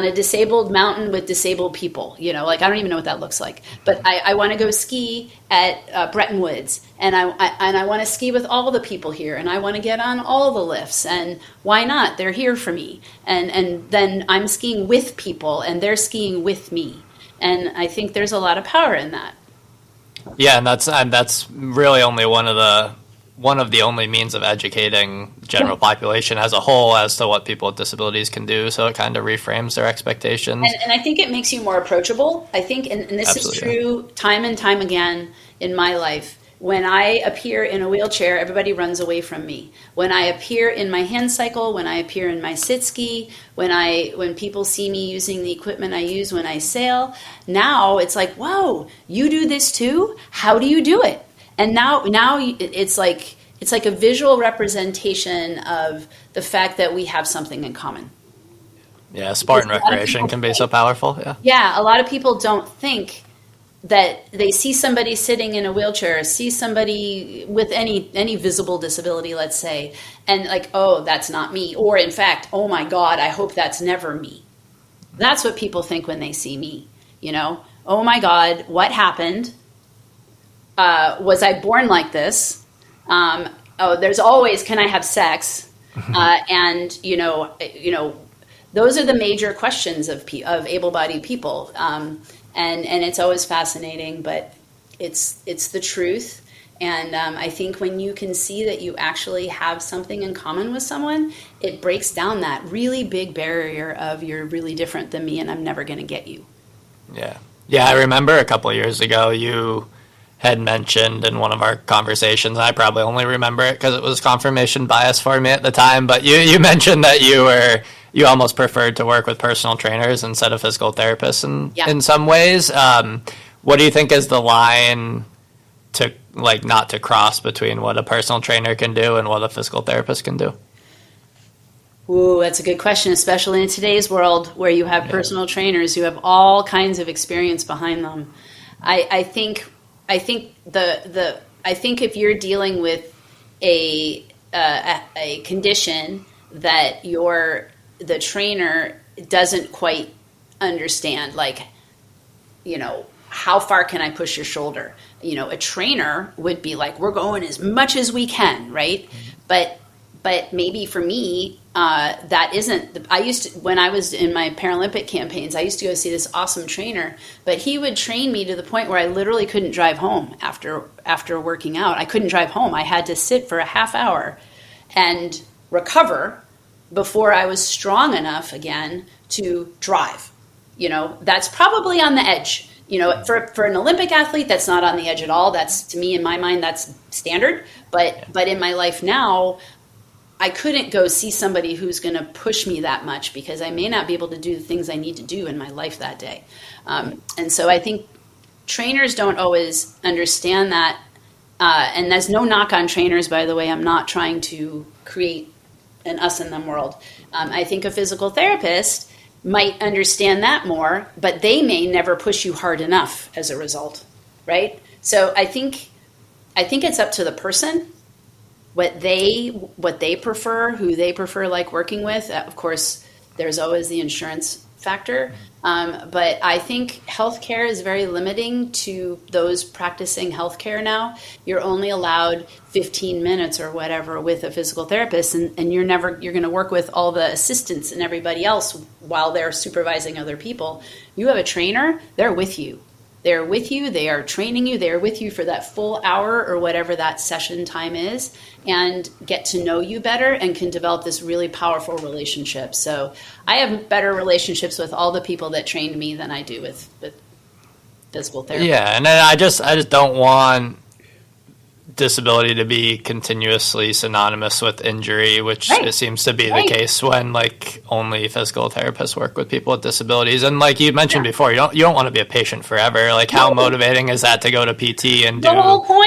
a disabled mountain with disabled people. I don't even know what that looks like. But I want to go ski at Bretton Woods, and I want to ski with all the people here, and I want to get on all the lifts. And why not? They're here for me. And then I'm skiing with people, and they're skiing with me. And I think there's a lot of power in that. Yeah, and that's really only one of the only means of educating general population as a whole as to what people with disabilities can do. So it kind of reframes their expectations. And I think it makes you more approachable. I think, and this Absolutely, is true time and time again in my life. When I appear in a wheelchair, everybody runs away from me. When I appear in my hand cycle, when I appear in my sit ski, when people see me using the equipment I use when I sail, now it's like, whoa, you do this too? How do you do it? And now it's like a visual representation of the fact that we have something in common. yeah. Sport and recreation can be so powerful. Yeah, Yeah, a lot of people don't think that they see somebody sitting in a wheelchair, see somebody with any visible disability, let's say, and like, oh, that's not me. Or in fact, oh my God, I hope that's never me. That's what people think when they see me, you know? Oh my God, what happened? Was I born like this? Oh, there's always, can I have sex? And those are the major questions of able-bodied people. And it's always fascinating, but it's the truth. And I think when you can see that you actually have something in common with someone, it breaks down that really big barrier of you're really different than me and I'm never going to get you. yeah, yeah. I remember a couple of years ago you had mentioned in one of our conversations, and I probably only remember it because it was confirmation bias for me at the time, but you mentioned that you almost preferred to work with personal trainers instead of physical therapists in some ways. What do you think is the line to not to cross between what a personal trainer can do and what a physical therapist can do? Ooh, that's a good question, especially in today's world where you have personal trainers who have all kinds of experience behind them. I think if you're dealing with a condition that the trainer doesn't quite understand, like, how far can I push your shoulder? A trainer would be like, we're going as much as we can, right? But maybe for me, that isn't. When I was in my Paralympic campaigns, I used to go see this awesome trainer, but he would train me to the point where I literally couldn't drive home after working out. I couldn't drive home. I had to sit for a half hour and recover before I was strong enough again to drive. That's probably on the edge. For an Olympic athlete, that's not on the edge at all. That's, to me, in my mind, that's standard. But in my life now, I couldn't go see somebody who's going to push me that much because I may not be able to do the things I need to do in my life that day. And so I think trainers don't always understand that. And there's no knock on trainers, by the way. I'm not trying to create an us and them world. I think a physical therapist might understand that more, but they may never push you hard enough as a result, right? So I think it's up to the person, what they prefer, who they prefer like working with. Of course, there's always the insurance factor. But I think healthcare is very limiting to those practicing healthcare now. You're only allowed 15 minutes or whatever with a physical therapist, and you're going to work with all the assistants and everybody else while they're supervising other people. You have a trainer, they're with you. They're with you, they are training you, they're with you for that full hour or whatever that session time is, and get to know you better and can develop this really powerful relationship. So I have better relationships with all the people that trained me than I do with physical therapy. Yeah, and then I just don't want disability to be continuously synonymous with injury, which it seems to be the case when only physical therapists work with people with disabilities. And like you mentioned before, you don't want to be a patient forever. Like how motivating is that to go to PT and do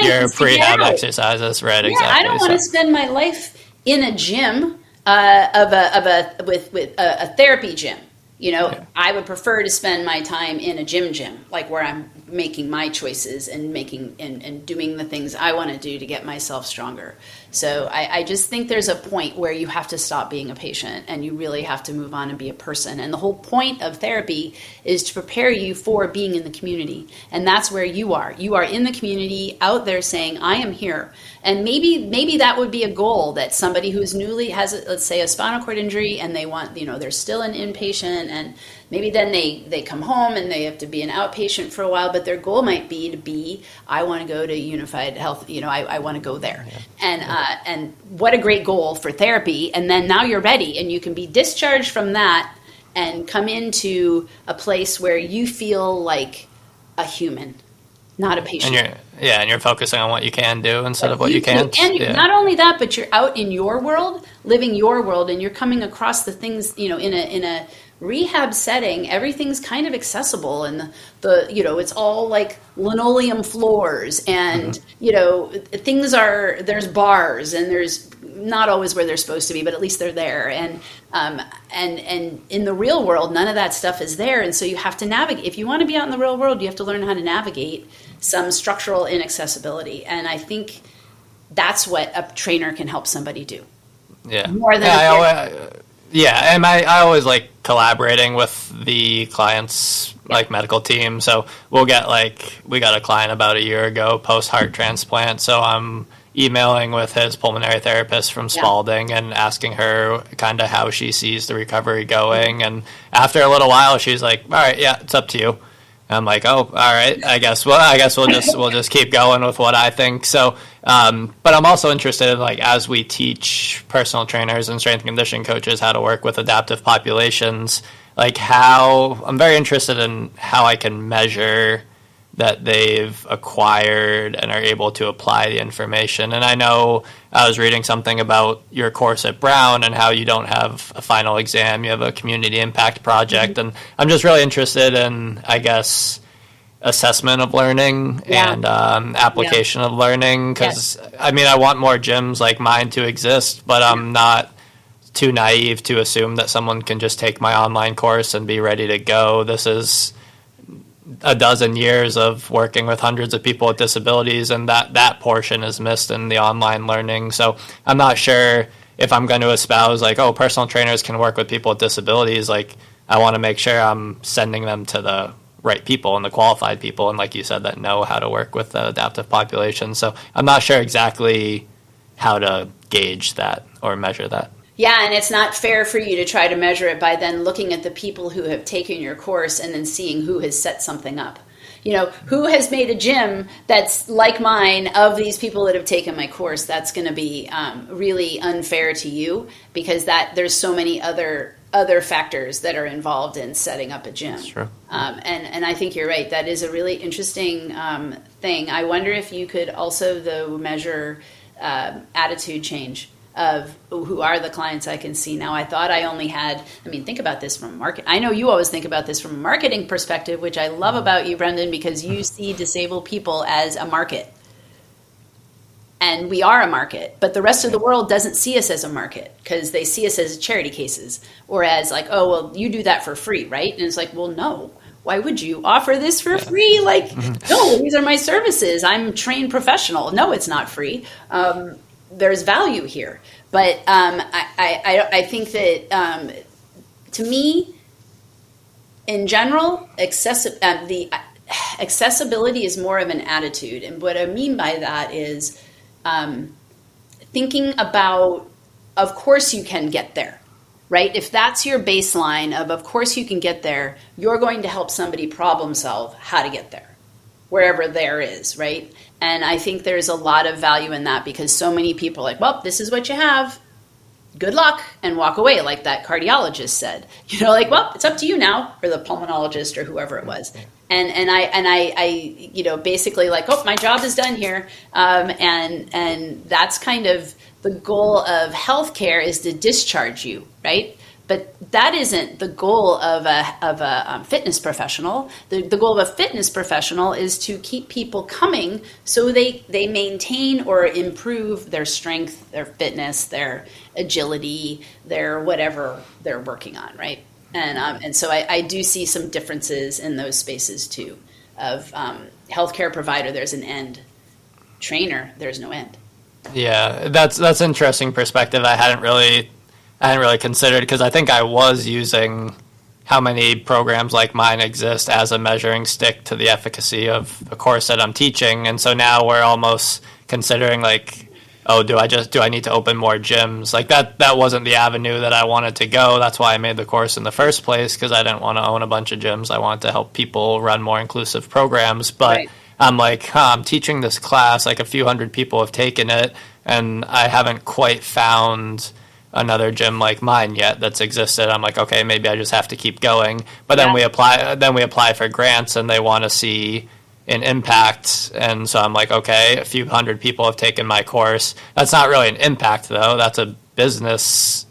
your pre-ab exercises? Right, exactly. I don't want to spend my life in a gym with a therapy gym. I would prefer to spend my time in a gym, like where I'm making my choices and and doing the things I want to do to get myself stronger. So I just think there's a point where you have to stop being a patient and you really have to move on and be a person. And the whole point of therapy is to prepare you for being in the community. And that's where you are. You are in the community out there saying, I am here. And maybe that would be a goal, that somebody who's newly has, let's say, a spinal cord injury and they want, they're still an inpatient and maybe then they come home and they have to be an outpatient for a while, but their goal might be I want to go to Unified Health, I want to go there. Yeah. And what a great goal for therapy. And then now you're ready and you can be discharged from that and come into a place where you feel like a human, not a patient. And you're focusing on what you can do instead of what you can't. And not only that, but you're out in your world, living your world, and you're coming across the things, in a rehab setting, everything's kind of accessible, and it's all like linoleum floors, and there's bars, and there's not always where they're supposed to be, but at least they're there, and in the real world, none of that stuff is there, and so you have to navigate. If you want to be out in the real world, you have to learn how to navigate some structural inaccessibility, and I think that's what a trainer can help somebody do. Yeah. More than and I always like collaborating with the client's medical team. So we got a client about a year ago post heart transplant. So I'm emailing with his pulmonary therapist from Spalding and asking her kind of how she sees the recovery going. And after a little while, she's like, "All right, yeah, it's up to you." I'm like, "Oh, all right. I guess we'll just keep going with what I think." So, but I'm also interested in as we teach personal trainers and strength and conditioning coaches how to work with adaptive populations, I'm very interested in how I can measure that they've acquired and are able to apply the information. And I know I was reading something about your course at Brown and how you don't have a final exam, you have a community impact project. And I'm just really interested in, I guess, assessment of learning and application of learning, because I want more gyms like mine to exist, but I'm not too naive to assume that someone can just take my online course and be ready to go. This is a dozen years of working with hundreds of people with disabilities, and that portion is missed in the online learning. So I'm not sure if I'm going to espouse personal trainers can work with people with disabilities. I want to make sure I'm sending them to the right people and the qualified people, and like you said, that know how to work with the adaptive population. So I'm not sure exactly how to gauge that or measure that. Yeah, and it's not fair for you to try to measure it by then looking at the people who have taken your course and then seeing who has set something up. Who has made a gym that's like mine of these people that have taken my course. That's going to be really unfair to you, because there's so many other factors that are involved in setting up a gym. That's true. And I think you're right. That is a really interesting thing. I wonder if you could also, though, measure attitude change of who are the clients I can see now. I thought I only had, think about this from a market. I know you always think about this from a marketing perspective, which I love about you, Brendan, because you see disabled people as a market. And we are a market, but the rest of the world doesn't see us as a market, because they see us as charity cases, or as you do that for free, right? And it's well, no. Why would you offer this for free? No, these are my services. I'm a trained professional. No, it's not free. There's value here. But I think that, to me, in general, the accessibility is more of an attitude. And what I mean by that is thinking about, of course you can get there, right? If that's your baseline of course you can get there, you're going to help somebody problem solve how to get there, wherever there is, right? And I think there's a lot of value in that, because so many people are well, this is what you have. Good luck, and walk away, like that cardiologist said. Well, it's up to you now, or the pulmonologist, or whoever it was. And I basically my job is done here. And that's kind of the goal of healthcare, is to discharge you, right? But that isn't the goal of a fitness professional. The goal of a fitness professional is to keep people coming so they maintain or improve their strength, their fitness, their agility, their whatever they're working on, right? And so I do see some differences in those spaces too. Of healthcare provider, there's an end. Trainer, there's no end. Yeah, that's interesting perspective. I hadn't really considered, because I think I was using how many programs like mine exist as a measuring stick to the efficacy of the course that I'm teaching. And so now we're almost considering oh, do I need to open more gyms? Like that wasn't the avenue that I wanted to go. That's why I made the course in the first place, because I didn't want to own a bunch of gyms. I wanted to help people run more inclusive programs. But Right. I'm like, I'm teaching this class, like a few hundred people have taken it, and I haven't quite found another gym like mine yet that's existed. I'm like, okay, maybe I just have to keep going. But then we apply for grants, and they want to see an impact. And so I'm like, okay, a few hundred people have taken my course. That's not really an impact, though. That's a business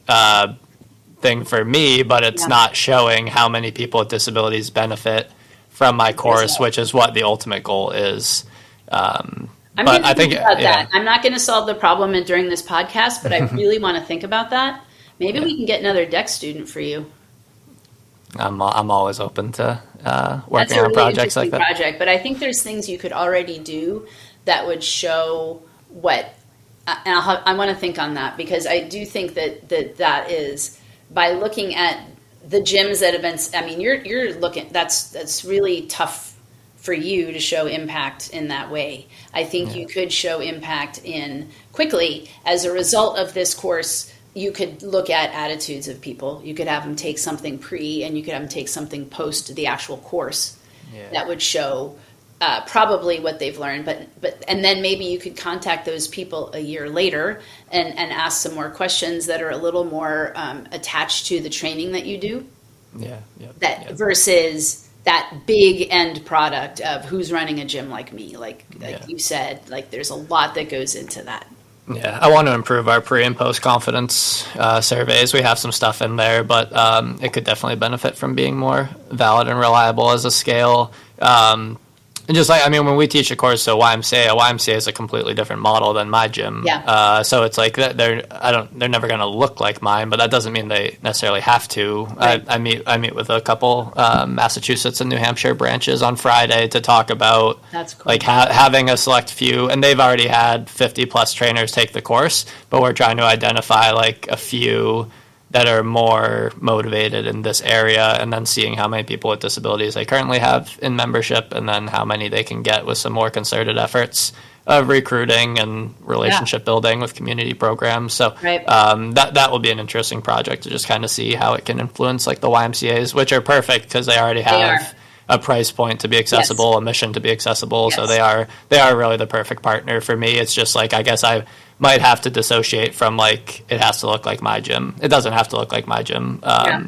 thing for me, but it's not showing how many people with disabilities benefit from my course, which is what the ultimate goal is. I'm going to think about that. I'm not going to solve the problem during this podcast, but I really want to think about that. Maybe we can get another DEX student for you. I'm always open to working on projects like that. Project, but I think there's things you could already do that would show what. And I want to think on that, because I do think that is by looking at the gyms that have been. I mean, you're looking. That's really tough for you to show impact in that way. I think you could show impact in quickly as a result of this course. You could look at attitudes of people. You could have them take something pre, and you could have them take something post the actual course that would show probably what they've learned. But and then maybe you could contact those people a year later and ask some more questions that are a little more attached to the training that you do. Versus that big end product of who's running a gym like me. Like you said, like there's a lot that goes into that. Yeah, I want to improve our pre and post confidence surveys. We have some stuff in there, but it could definitely benefit from being more valid and reliable as a scale. And just like, I mean, when we teach a course at YMCA is a completely different model than my gym. So it's like they're never going to look like mine, but that doesn't mean they necessarily have to. Right. I meet with a couple Massachusetts and New Hampshire branches on Friday to talk about like having a select few, and they've already had 50 plus trainers take the course, but we're trying to identify like a few that are more motivated in this area, and then seeing how many people with disabilities they currently have in membership, and then how many they can get with some more concerted efforts of recruiting and relationship building with community programs. So that will be an interesting project to just kind of see how it can influence like the YMCAs, which are perfect because they already have a price point to be accessible, a mission to be accessible. So they are really the perfect partner for me. It's just like, I guess I might have to dissociate from like, it has to look like my gym. It doesn't have to look like my gym.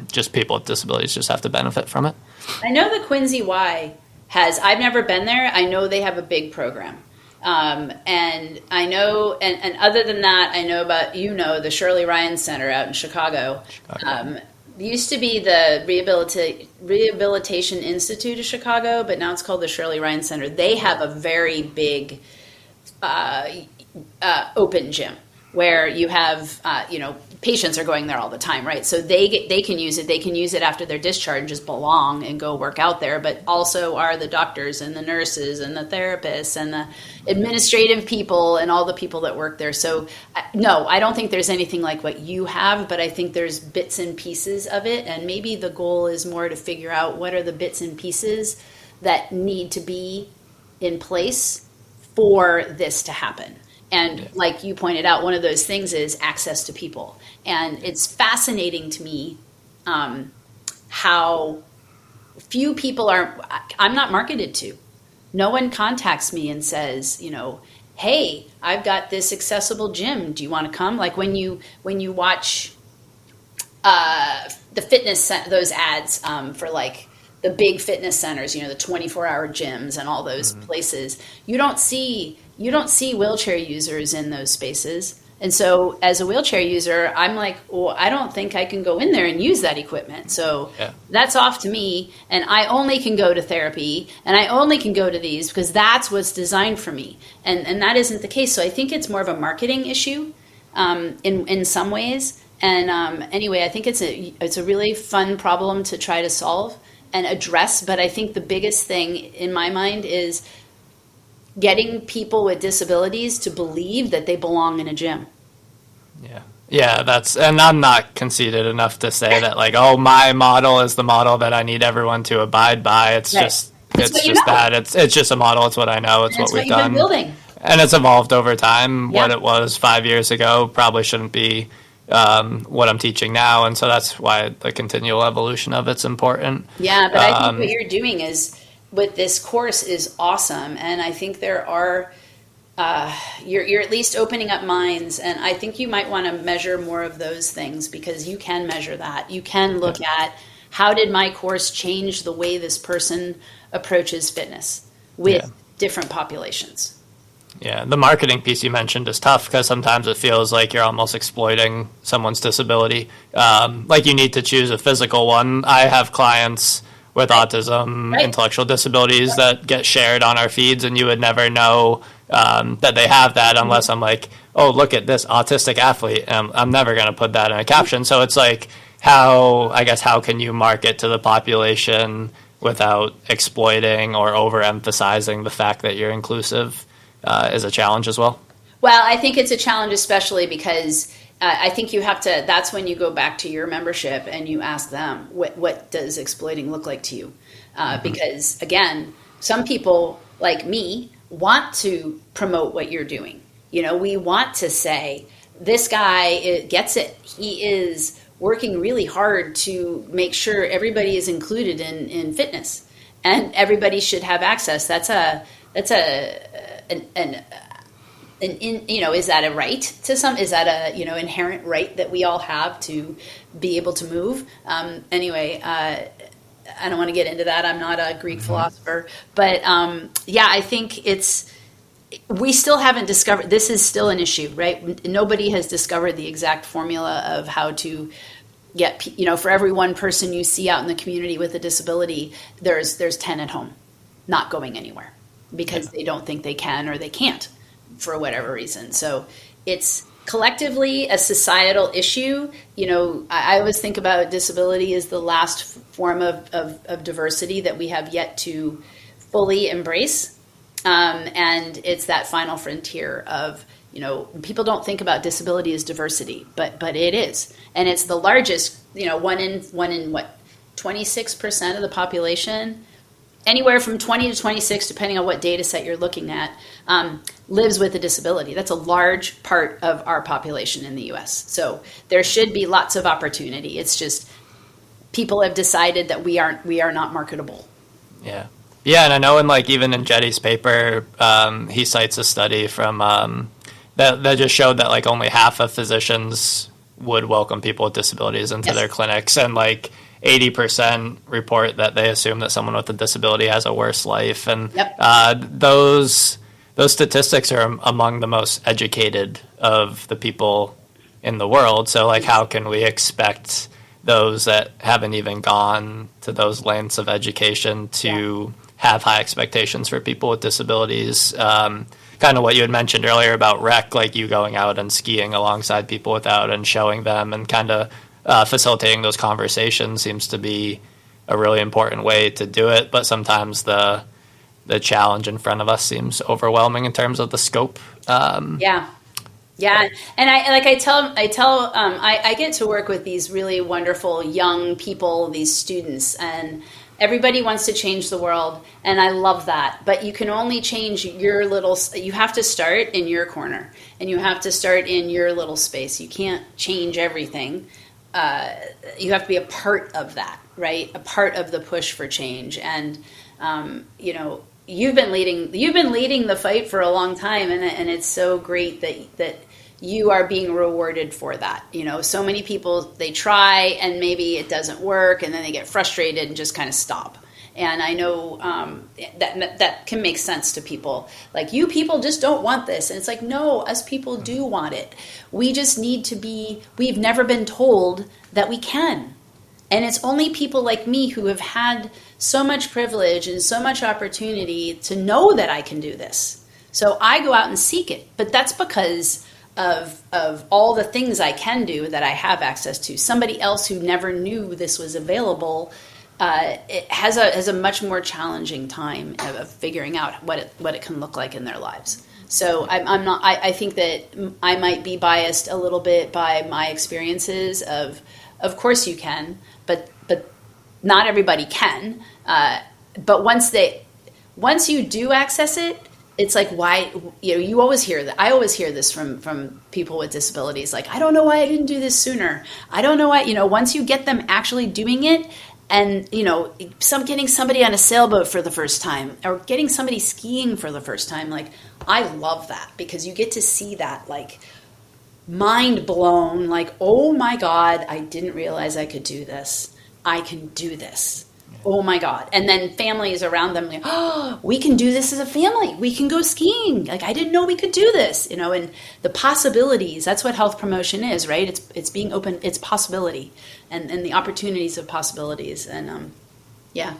Just people with disabilities just have to benefit from it. I know the Quincy Y has, I've never been there. I know they have a big program. And I know, and other than that, I know about, the Shirley Ryan Center out in Chicago. Used to be the Rehabilitation Institute of Chicago, but now it's called the Shirley Ryan Center. They have a very big open gym where you have, patients are going there all the time, right? So they can use it. They can use it after their discharge, just belong and go work out there, but also are the doctors and the nurses and the therapists and the administrative people and all the people that work there. So no, I don't think there's anything like what you have, but I think there's bits and pieces of it. And maybe the goal is more to figure out what are the bits and pieces that need to be in place for this to happen. And like you pointed out, one of those things is access to people. And it's fascinating to me how few people I'm not marketed to. No one contacts me and says, hey, I've got this accessible gym. Do you want to come? Like when you watch the fitness, those ads for like the big fitness centers, the 24-hour gyms and all those places, you don't see wheelchair users in those spaces. And so as a wheelchair user, I'm like, well, I don't think I can go in there and use that equipment. So that's off to me. And I only can go to therapy and I only can go to these because that's what's designed for me. And that isn't the case. So I think it's more of a marketing issue in some ways. And anyway, I think it's a really fun problem to try to solve and address. But I think the biggest thing in my mind is getting people with disabilities to believe that they belong in a gym. Yeah, and I'm not conceited enough to say that like, oh, my model is the model that I need everyone to abide by. It's just that it's just a model. It's what I know. It's what we've done. Been building. And it's evolved over time. Yeah. What it was 5 years ago probably shouldn't be what I'm teaching now. And so that's why the continual evolution of it's important. Yeah, but I think what you're doing is with this course is awesome, and I think there are you're at least opening up minds, and I think you might want to measure more of those things because you can measure that. You can look at how did my course change the way this person approaches fitness with different populations. Yeah, the marketing piece you mentioned is tough because sometimes it feels like you're almost exploiting someone's disability. Like you need to choose a physical one. I have clients with autism, intellectual disabilities that get shared on our feeds, and you would never know that they have that unless I'm like, oh, look at this autistic athlete. I'm never going to put that in a caption. So it's like, how can you market to the population without exploiting or overemphasizing the fact that you're inclusive? Is a challenge as well? Well, I think it's a challenge, especially because I think you have to, that's when you go back to your membership and you ask them, what does exploiting look like to you? Because again, some people like me want to promote what you're doing. You know, we want to say, this guy gets it. He is working really hard to make sure everybody is included in fitness and everybody should have access. Is that a right to some? Is that a inherent right that we all have to be able to move? Anyway, I don't want to get into that. I'm not a Greek philosopher, but I think we still haven't discovered. This is still an issue, right? Nobody has discovered the exact formula of how to get. For every one person you see out in the community with a disability, there's 10 at home, not going anywhere, because they don't think they can or they can't for whatever reason. So it's collectively a societal issue. I always think about disability as the last form of diversity that we have yet to fully embrace. And it's that final frontier of, people don't think about disability as diversity, but it is. And it's the largest, one in 26% of the population, anywhere from 20 to 26, depending on what data set you're looking at, lives with a disability. That's a large part of our population in the U.S. So there should be lots of opportunity. It's just people have decided that we are not marketable. Yeah. Yeah, and I know even in Jetty's paper, he cites a study from that just showed that only half of physicians would welcome people with disabilities into their clinics, and 80% report that they assume that someone with a disability has a worse life. And those statistics are among the most educated of the people in the world. So how can we expect those that haven't even gone to those lengths of education to have high expectations for people with disabilities? Kind of what you had mentioned earlier about rec, you going out and skiing alongside people without and showing them and kind of facilitating those conversations seems to be a really important way to do it. But sometimes the challenge in front of us seems overwhelming in terms of the scope. Yeah. And I get to work with these really wonderful young people, these students, and everybody wants to change the world, and I love that. But you can only change you have to start in your corner, and you have to start in your little space. You can't change everything. You have to be a part of that, right? A part of the push for change. And, you've been leading the fight for a long time, and it's so great that you are being rewarded for that. So many people, they try and maybe it doesn't work, and then they get frustrated and just kind of stop. And I know that can make sense to people. You people just don't want this. And it's no, us people do want it. We just need to we've never been told that we can. And it's only people like me who have had so much privilege and so much opportunity to know that I can do this. So I go out and seek it. But that's because of all the things I can do that I have access to. Somebody else who never knew this was available it has a much more challenging time of figuring out what it can look like in their lives. So I think that I might be biased a little bit by my experiences of course you can, but not everybody can. But once you do access it, it's like, why, you always hear that. I always hear this from people with disabilities. Like, I don't know why I didn't do this sooner. I don't know why, once you get them actually doing it, and, getting somebody on a sailboat for the first time, or getting somebody skiing for the first time, like, I love that, because you get to see that, like, mind blown, like, oh my God, I didn't realize I could do this. I can do this. Oh my God. And then families around them, like, oh, we can do this as a family. We can go skiing. Like, I didn't know we could do this, and the possibilities, that's what health promotion is, right? It's being open, it's possibility, and the opportunities of possibilities. And yeah.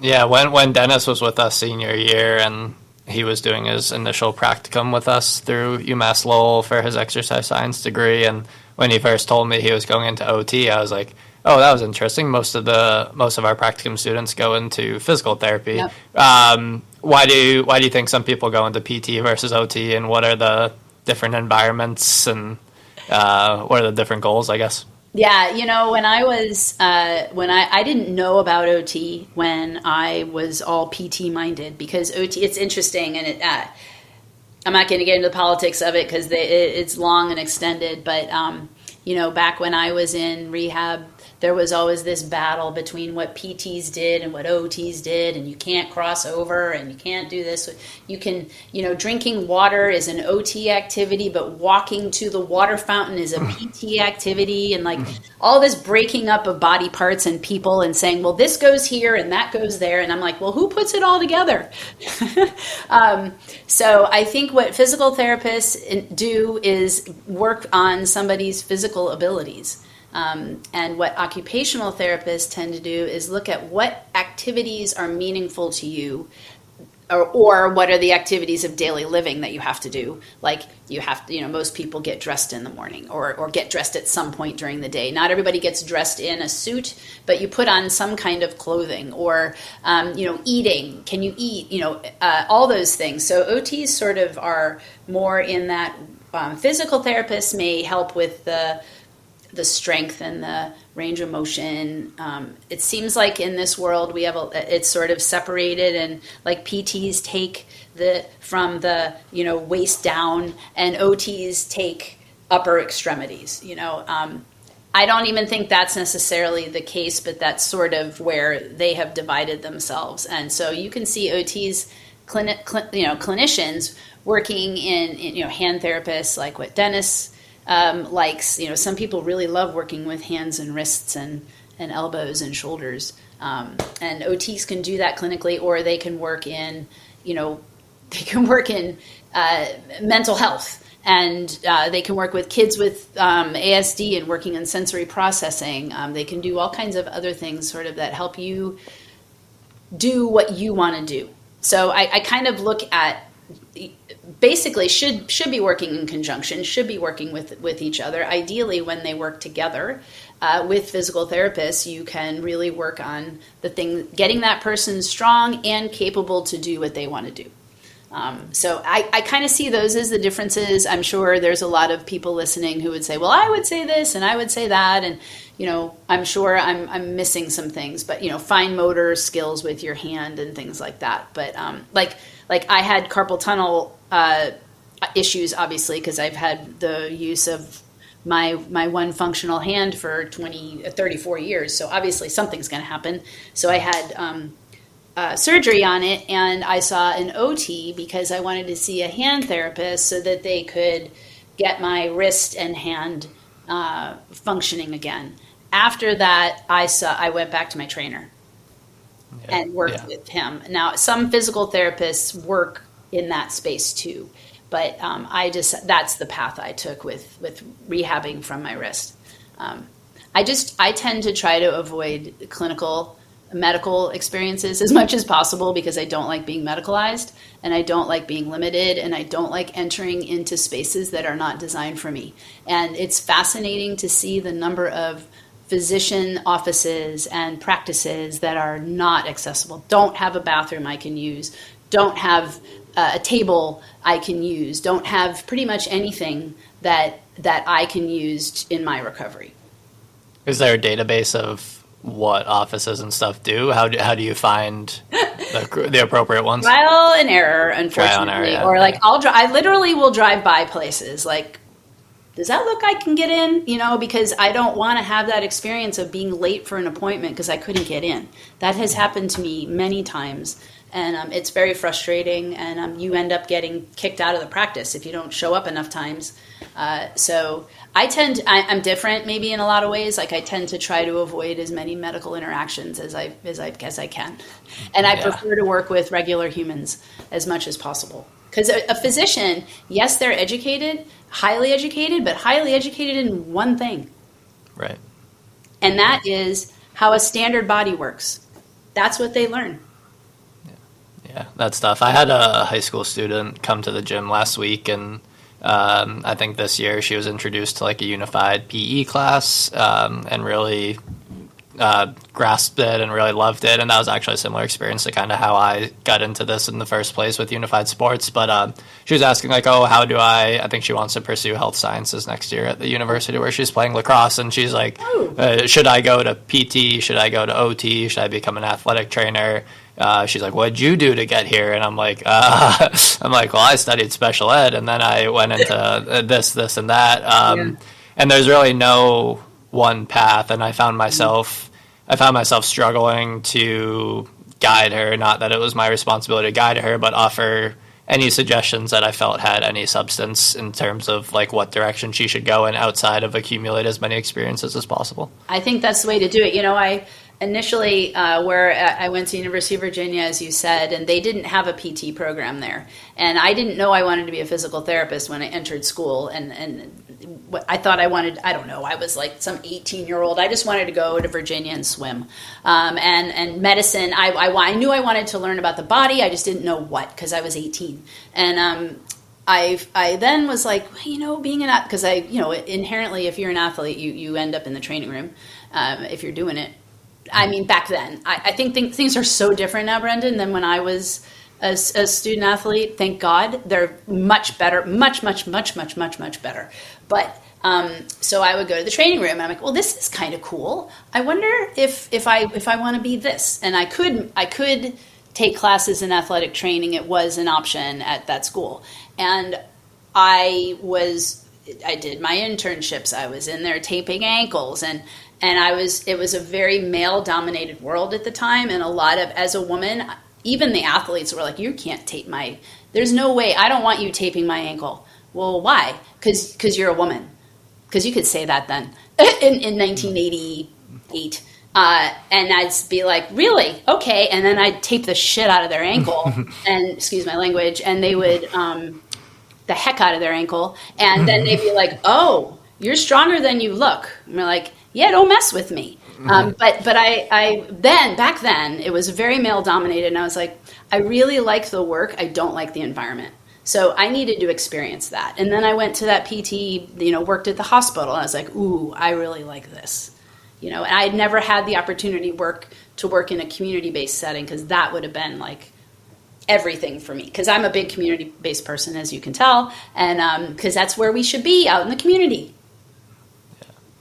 Yeah, when Dennis was with us senior year and he was doing his initial practicum with us through UMass Lowell for his exercise science degree, and when he first told me he was going into OT, I was like, oh, that was interesting. Most of our practicum students go into physical therapy. Yep. Why do you think some people go into PT versus OT, and what are the different environments, and what are the different goals, I guess? Yeah, when I was when I didn't know about OT when I was all PT minded, because OT, it's interesting, and I'm not going to get into the politics of it because it's long and extended, but back when I was in rehab, there was always this battle between what PTs did and what OTs did, and you can't cross over, and you can't do this. You can, drinking water is an OT activity, but walking to the water fountain is a PT activity, and like all this breaking up of body parts and people and saying, well, this goes here and that goes there. And I'm like, well, who puts it all together? So I think what physical therapists do is work on somebody's physical abilities. And what occupational therapists tend to do is look at what activities are meaningful to you, or what are the activities of daily living that you have to do. Like, you have to, most people get dressed in the morning, or get dressed at some point during the day. Not everybody gets dressed in a suit, but you put on some kind of clothing, or, eating. Can you eat? All those things. So OTs sort of are more in that. Physical therapists may help with the strength and the range of motion. It seems like in this world we have it's sort of separated, and like PTs take from the waist down, and OTs take upper extremities. I don't even think that's necessarily the case, but that's sort of where they have divided themselves. And so you can see OTs, clinicians working in hand therapists, like what Dennis likes. Some people really love working with hands and wrists and elbows and shoulders, and OTs can do that clinically, or they can work in mental health, and they can work with kids with ASD and working in sensory processing. They can do all kinds of other things sort of that help you do what you want to do. So I kind of look at, basically should be working in conjunction, should be working with each other. Ideally, when they work together with physical therapists, you can really work on the thing, getting that person strong and capable to do what they want to do. So I kind of see those as the differences. I'm sure there's a lot of people listening who would say, well, I would say this and I would say that, and I'm sure I'm missing some things, but fine motor skills with your hand and things like that. But like I had carpal tunnel issues, obviously, because I've had the use of my one functional hand for 34 years. So obviously something's going to happen. So I had surgery on it, and I saw an OT because I wanted to see a hand therapist so that they could get my wrist and hand functioning again. After that, I went back to my trainer and worked with him. Now, some physical therapists work in that space too, but that's the path I took with rehabbing from my wrist. I tend to try to avoid clinical medical experiences as much as possible, because I don't like being medicalized, and I don't like being limited, and I don't like entering into spaces that are not designed for me. And it's fascinating to see the number of physician offices and practices that are not accessible, don't have a bathroom I can use, don't have a table I can use, don't have pretty much anything that I can use in my recovery. Is there a database of what offices and stuff do? How do you find the appropriate ones? Trial and error, unfortunately. Trial and error, yeah. Or like I literally will drive by places like, does that look I can get in? Because I don't want to have that experience of being late for an appointment because I couldn't get in. That has happened to me many times. And it's very frustrating, and you end up getting kicked out of the practice if you don't show up enough times. So I'm different maybe in a lot of ways. Like I tend to try to avoid as many medical interactions as I can. And I prefer to work with regular humans as much as possible. Because a physician, yes, they're educated, but highly educated in one thing. Right. And that is how a standard body works. That's what they learn. Yeah, that's tough. I had a high school student come to the gym last week, and I think this year she was introduced to like a unified PE class and really grasped it and really loved it. And that was actually a similar experience to kind of how I got into this in the first place with unified sports. But she was asking like, oh, how do I think she wants to pursue health sciences next year at the university where she's playing lacrosse. And she's like, should I go to PT? Should I go to OT? Should I become an athletic trainer? She's like, what'd you do to get here? And I'm like, well, I studied special ed, and then I went into this, and that. And there's really no one path. And I found myself struggling to guide her. Not that it was my responsibility to guide her, but offer any suggestions that I felt had any substance in terms of like what direction she should go in outside of accumulate as many experiences as possible. I think that's the way to do it. I initially where I went to University of Virginia, as you said, and they didn't have a PT program there. And I didn't know I wanted to be a physical therapist when I entered school. And I thought I wanted, I don't know, I was like some 18-year-old. I just wanted to go to Virginia and swim. And medicine, I knew I wanted to learn about the body. I just didn't know what, because I was 18. And I then was like, being an athlete, because inherently, if you're an athlete, you end up in the training room if you're doing it. I mean, back then, I think things are so different now, Brendan, than when I was a student athlete. Thank God, they're much better, much better. But so I would go to the training room, and I'm like, well, this is kind of cool. I wonder if I want to be this, and I could take classes in athletic training. It was an option at that school, and I did my internships. I was in there taping ankles, and it was a very male-dominated world at the time, and a lot of, as a woman, even the athletes were like, you can't tape there's no way, I don't want you taping my ankle. Well, why? Because you're a woman. Because you could say that then, in 1988. And I'd be like, really? Okay. And then I'd tape the shit out of their ankle, and, excuse my language, and they would, the heck out of their ankle, and then they'd be like, oh, you're stronger than you look. And we're like, yeah, don't mess with me. But back then, it was very male dominated, and I was like, I really like the work, I don't like the environment. So I needed to experience that. And then I went to that PT, worked at the hospital, and I was like, ooh, I really like this. And I had never had the opportunity to work in a community-based setting, because that would have been like everything for me, because I'm a big community-based person, as you can tell, and because that's where we should be, out in the community.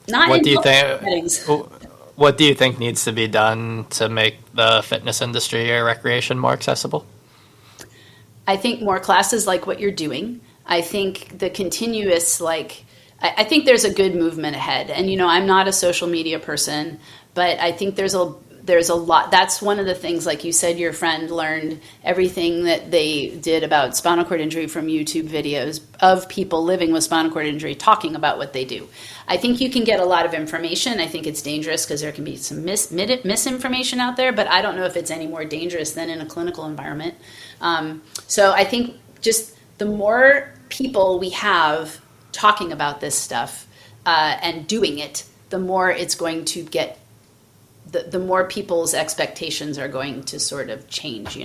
Not what in do you think settings. What do you think needs to be done to make the fitness industry or recreation more accessible? I think more classes like what you're doing. I think the continuous, I think there's a good movement ahead. And, I'm not a social media person, but I think there's a lot. That's one of the things, like you said, your friend learned everything that they did about spinal cord injury from YouTube videos of people living with spinal cord injury talking about what they do. I think you can get a lot of information. I think it's dangerous because there can be some misinformation out there, but I don't know if it's any more dangerous than in a clinical environment. So I think just the more people we have talking about this stuff and doing it, the more it's going to get, the more people's expectations are going to sort of change, you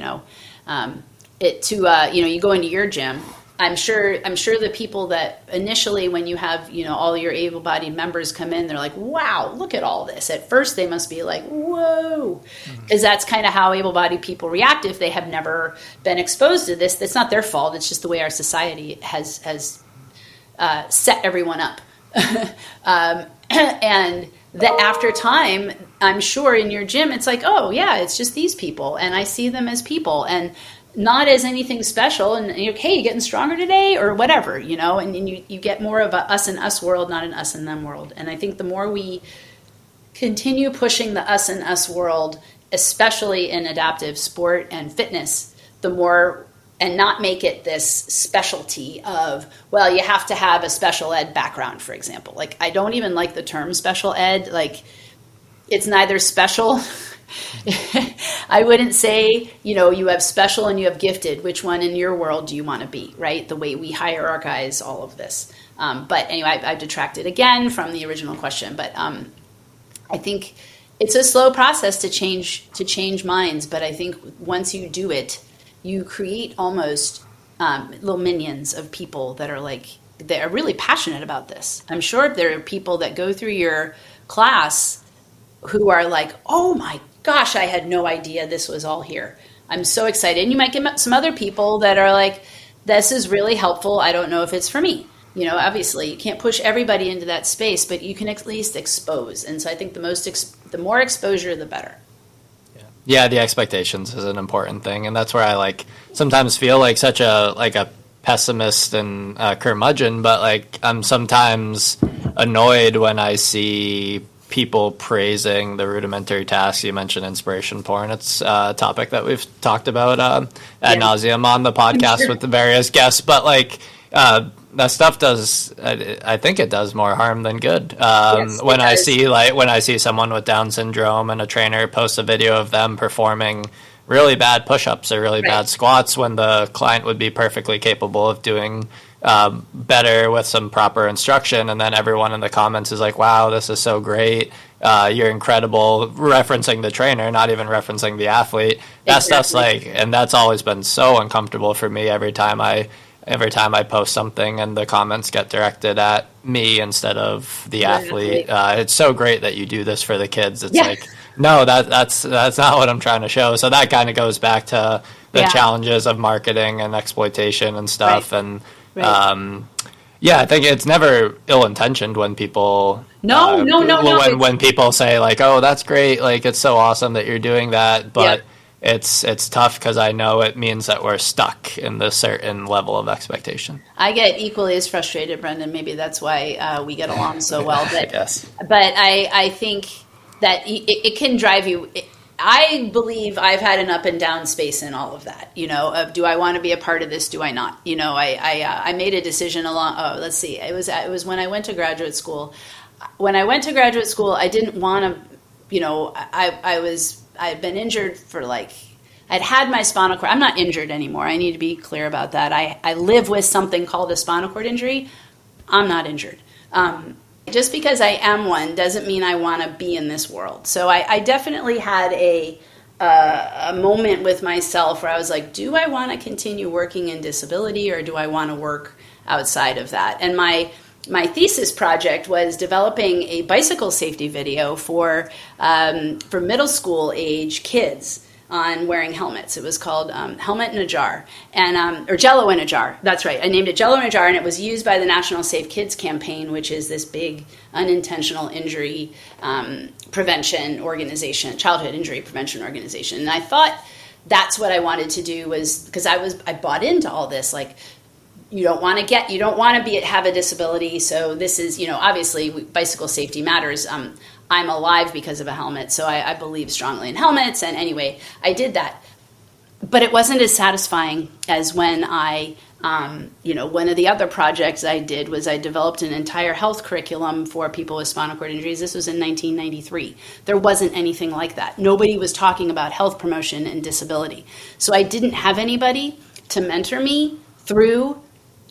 go into your gym. I'm sure the people that initially, when you have, all your able-bodied members come in, they're like, wow, look at all this. At first they must be like, whoa, because that's kind of how able-bodied people react if they have never been exposed to this. That's not their fault. It's just the way our society has set everyone up. And that after time, I'm sure in your gym, it's like, oh yeah, it's just these people, and I see them as people and not as anything special. And okay, you getting stronger today or whatever, and you get more of a us and us world, not an us and them world. And I think the more we continue pushing the us and us world, especially in adaptive sport and fitness, the more, and not make it this specialty of, well, you have to have a special ed background, for example. Like, I don't even like the term special ed. Like, it's neither special. I wouldn't say, you have special and you have gifted. Which one in your world do you want to be, right? The way we hierarchize all of this. But anyway, I've detracted again from the original question. But I think it's a slow process to change minds. But I think once you do it, you create almost little minions of people that are really passionate about this. I'm sure there are people that go through your class who are like, oh my gosh, I had no idea this was all here. I'm so excited. And you might get some other people that are like, this is really helpful. I don't know if it's for me. Obviously you can't push everybody into that space, but you can at least expose. And so I think the more exposure, the better. Yeah, the expectations is an important thing, and that's where I sometimes feel like such a pessimist and curmudgeon, but I'm sometimes annoyed when I see people praising the rudimentary tasks. You mentioned inspiration porn. It's a topic that we've talked about ad nauseum on the podcast with the various guests, but that stuff does, I think it does more harm than good. When I see someone with Down syndrome and a trainer posts a video of them performing really bad push-ups or really bad squats when the client would be perfectly capable of doing better with some proper instruction, and then everyone in the comments is like, wow, this is so great, you're incredible, referencing the trainer, not even referencing the athlete. That stuff's and that's always been so uncomfortable for me every time I post something and the comments get directed at me instead of the athlete. It's so great that you do this for the kids. It's no, that's not what I'm trying to show. So that kind of goes back to the challenges of marketing and exploitation and stuff. And I think it's never ill-intentioned when people when people say oh, that's great, it's so awesome that you're doing that, but it's tough because I know it means that we're stuck in this certain level of expectation. I get equally as frustrated, Brendan. Maybe that's why we get along so well. But, I guess. But I think that it can drive you. I believe I've had an up and down space in all of that, of do I want to be a part of this? Do I not? I made a decision let's see. It was when I went to graduate school. When I went to graduate school, I didn't want to, I'd been injured for I'd had my spinal cord. I'm not injured anymore. I need to be clear about that. I live with something called a spinal cord injury. I'm not injured. Just because I am one doesn't mean I want to be in this world. So I definitely had a moment with myself where I was like, do I want to continue working in disability or do I want to work outside of that? And my thesis project was developing a bicycle safety video for middle school age kids on wearing helmets. It was called Helmet in a Jar, or Jello in a Jar. That's right. I named it Jello in a Jar, and it was used by the National Safe Kids campaign, which is this big unintentional injury prevention organization, childhood injury prevention organization. And I thought that's what I wanted to do, was because I bought into all this, you don't want to have a disability. So this is, obviously bicycle safety matters. I'm alive because of a helmet. So I believe strongly in helmets. And anyway, I did that, but it wasn't as satisfying as when one of the other projects I did was I developed an entire health curriculum for people with spinal cord injuries. This was in 1993. There wasn't anything like that. Nobody was talking about health promotion and disability. So I didn't have anybody to mentor me through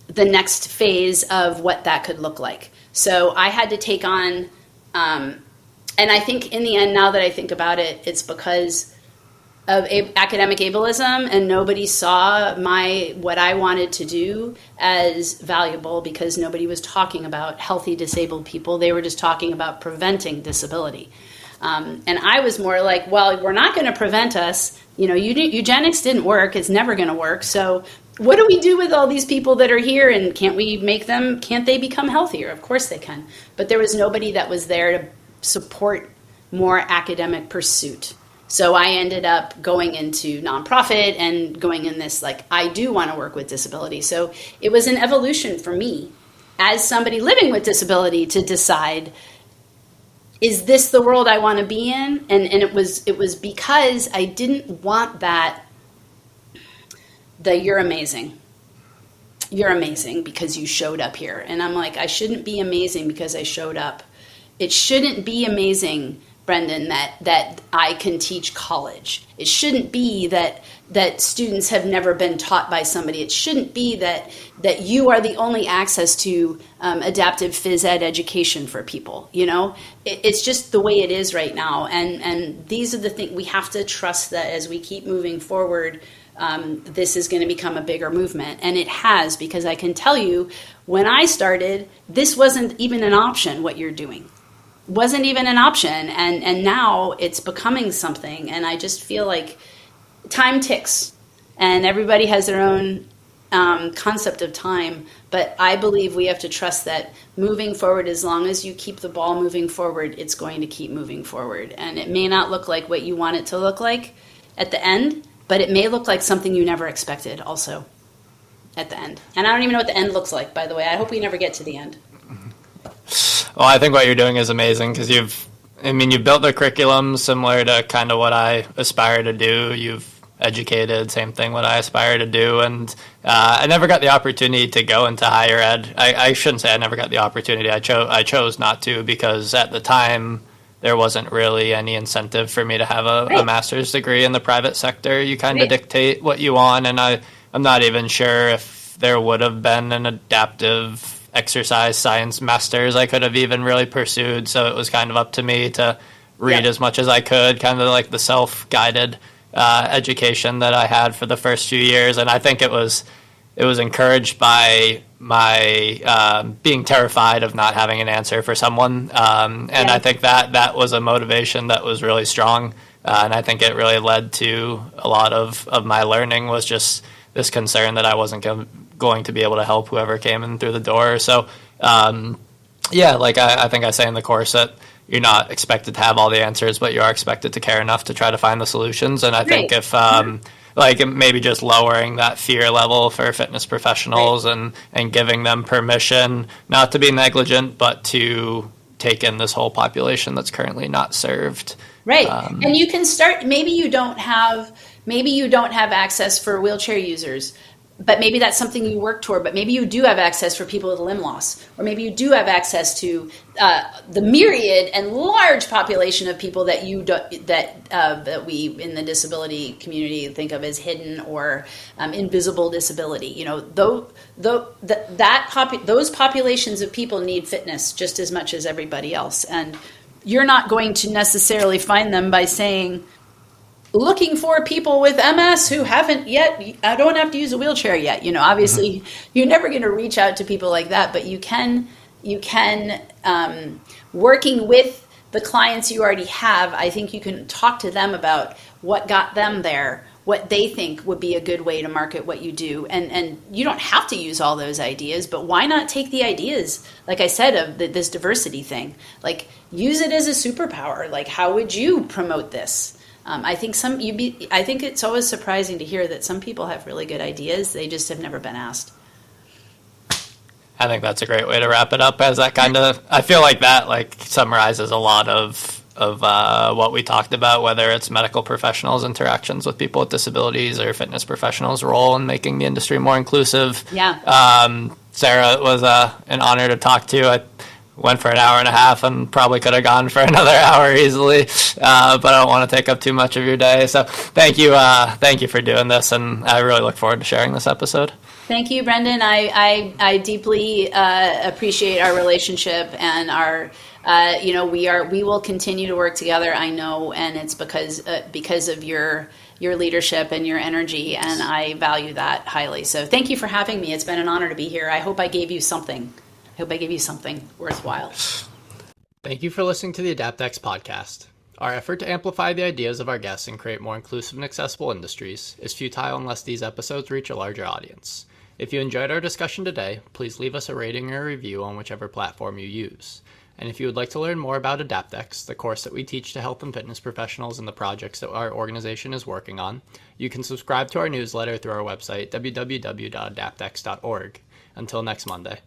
the next phase of what that could look like. So I had to take on, and I think in the end, now that I think about it, it's because of academic ableism, and nobody saw what I wanted to do as valuable because nobody was talking about healthy disabled people. They were just talking about preventing disability. And I was more like, well, we're not going to prevent us. Eugenics didn't work. It's never going to work. So what do we do with all these people that are here, and can't they become healthier? Of course they can. But there was nobody that was there support more academic pursuit. So I ended up going into nonprofit and going in this, like, I do want to work with disability. So it was an evolution for me as somebody living with disability to decide, is this the world I want to be in? And it was because I didn't want that, you're amazing. You're amazing because you showed up here. And I'm like, I shouldn't be amazing because I showed up. It shouldn't be amazing, Brendan, that I can teach college. It shouldn't be that students have never been taught by somebody. It shouldn't be that you are the only access to adaptive phys ed education for people. You know, it's just the way it is right now. And these are the things we have to trust, that as we keep moving forward, this is going to become a bigger movement. And it has, because I can tell you, when I started, this wasn't even an option. What you're doing wasn't even an option. And now it's becoming something. And I just feel like time ticks, and everybody has their own concept of time. But I believe we have to trust that moving forward, as long as you keep the ball moving forward, it's going to keep moving forward. And it may not look like what you want it to look like at the end, but it may look like something you never expected also at the end. And I don't even know what the end looks like, by the way. I hope we never get to the end. Well, I think what you're doing is amazing, because you've built the curriculum similar to kind of what I aspire to do. You've educated, same thing, what I aspire to do. And I never got the opportunity to go into higher ed. I shouldn't say I never got the opportunity. I chose not to, because at the time there wasn't really any incentive for me to have a master's degree in the private sector. You kind of dictate what you want, and I'm not even sure if there would have been an adaptive exercise science master's I could have even really pursued. So it was kind of up to me to read as much as I could, kind of like the self-guided education that I had for the first few years. And I think it was encouraged by my being terrified of not having an answer for someone. I think that was a motivation that was really strong. And I think it really led to a lot of my learning, was just this concern that I wasn't going to be able to help whoever came in through the door. So, I think I say in the course that you're not expected to have all the answers, but you are expected to care enough to try to find the solutions. And I think if maybe just lowering that fear level for fitness professionals and giving them permission not to be negligent, but to take in this whole population that's currently not served. Right. And you can start, maybe you don't have access for wheelchair users, but maybe that's something you work toward. But maybe you do have access for people with limb loss, or maybe you do have access to the myriad and large population of people that that we in the disability community think of as hidden or invisible disability. You know, those populations of people need fitness just as much as everybody else, and you're not going to necessarily find them by saying, looking for people with MS who haven't yet, I don't have to use a wheelchair yet. You know, obviously you're never going to reach out to people like that, but you can working with the clients you already have, I think you can talk to them about what got them there, what they think would be a good way to market what you do. And you don't have to use all those ideas, but why not take the ideas, like I said, of this diversity thing, like use it as a superpower. Like, how would you promote this? I think it's always surprising to hear that some people have really good ideas. They just have never been asked. I think that's a great way to wrap it up, as that kind of, I feel like that summarizes a lot of what we talked about, whether it's medical professionals' interactions with people with disabilities or fitness professionals' role in making the industry more inclusive. Yeah. Sarah, it was an honor to talk to you. I went for an hour and a half and probably could have gone for another hour easily, but I don't want to take up too much of your day. So thank you for doing this, and I really look forward to sharing this episode. Thank you, Brendan. I deeply appreciate our relationship, and our we will continue to work together, I know, and it's because of your leadership and your energy, and I value that highly. So thank you for having me. It's been an honor to be here. I hope I gave you something. Worthwhile. Thank you for listening to the AdaptX podcast. Our effort to amplify the ideas of our guests and create more inclusive and accessible industries is futile unless these episodes reach a larger audience. If you enjoyed our discussion today, please leave us a rating or a review on whichever platform you use. And if you would like to learn more about AdaptX, the course that we teach to health and fitness professionals and the projects that our organization is working on, you can subscribe to our newsletter through our website, www.adaptx.org. Until next Monday.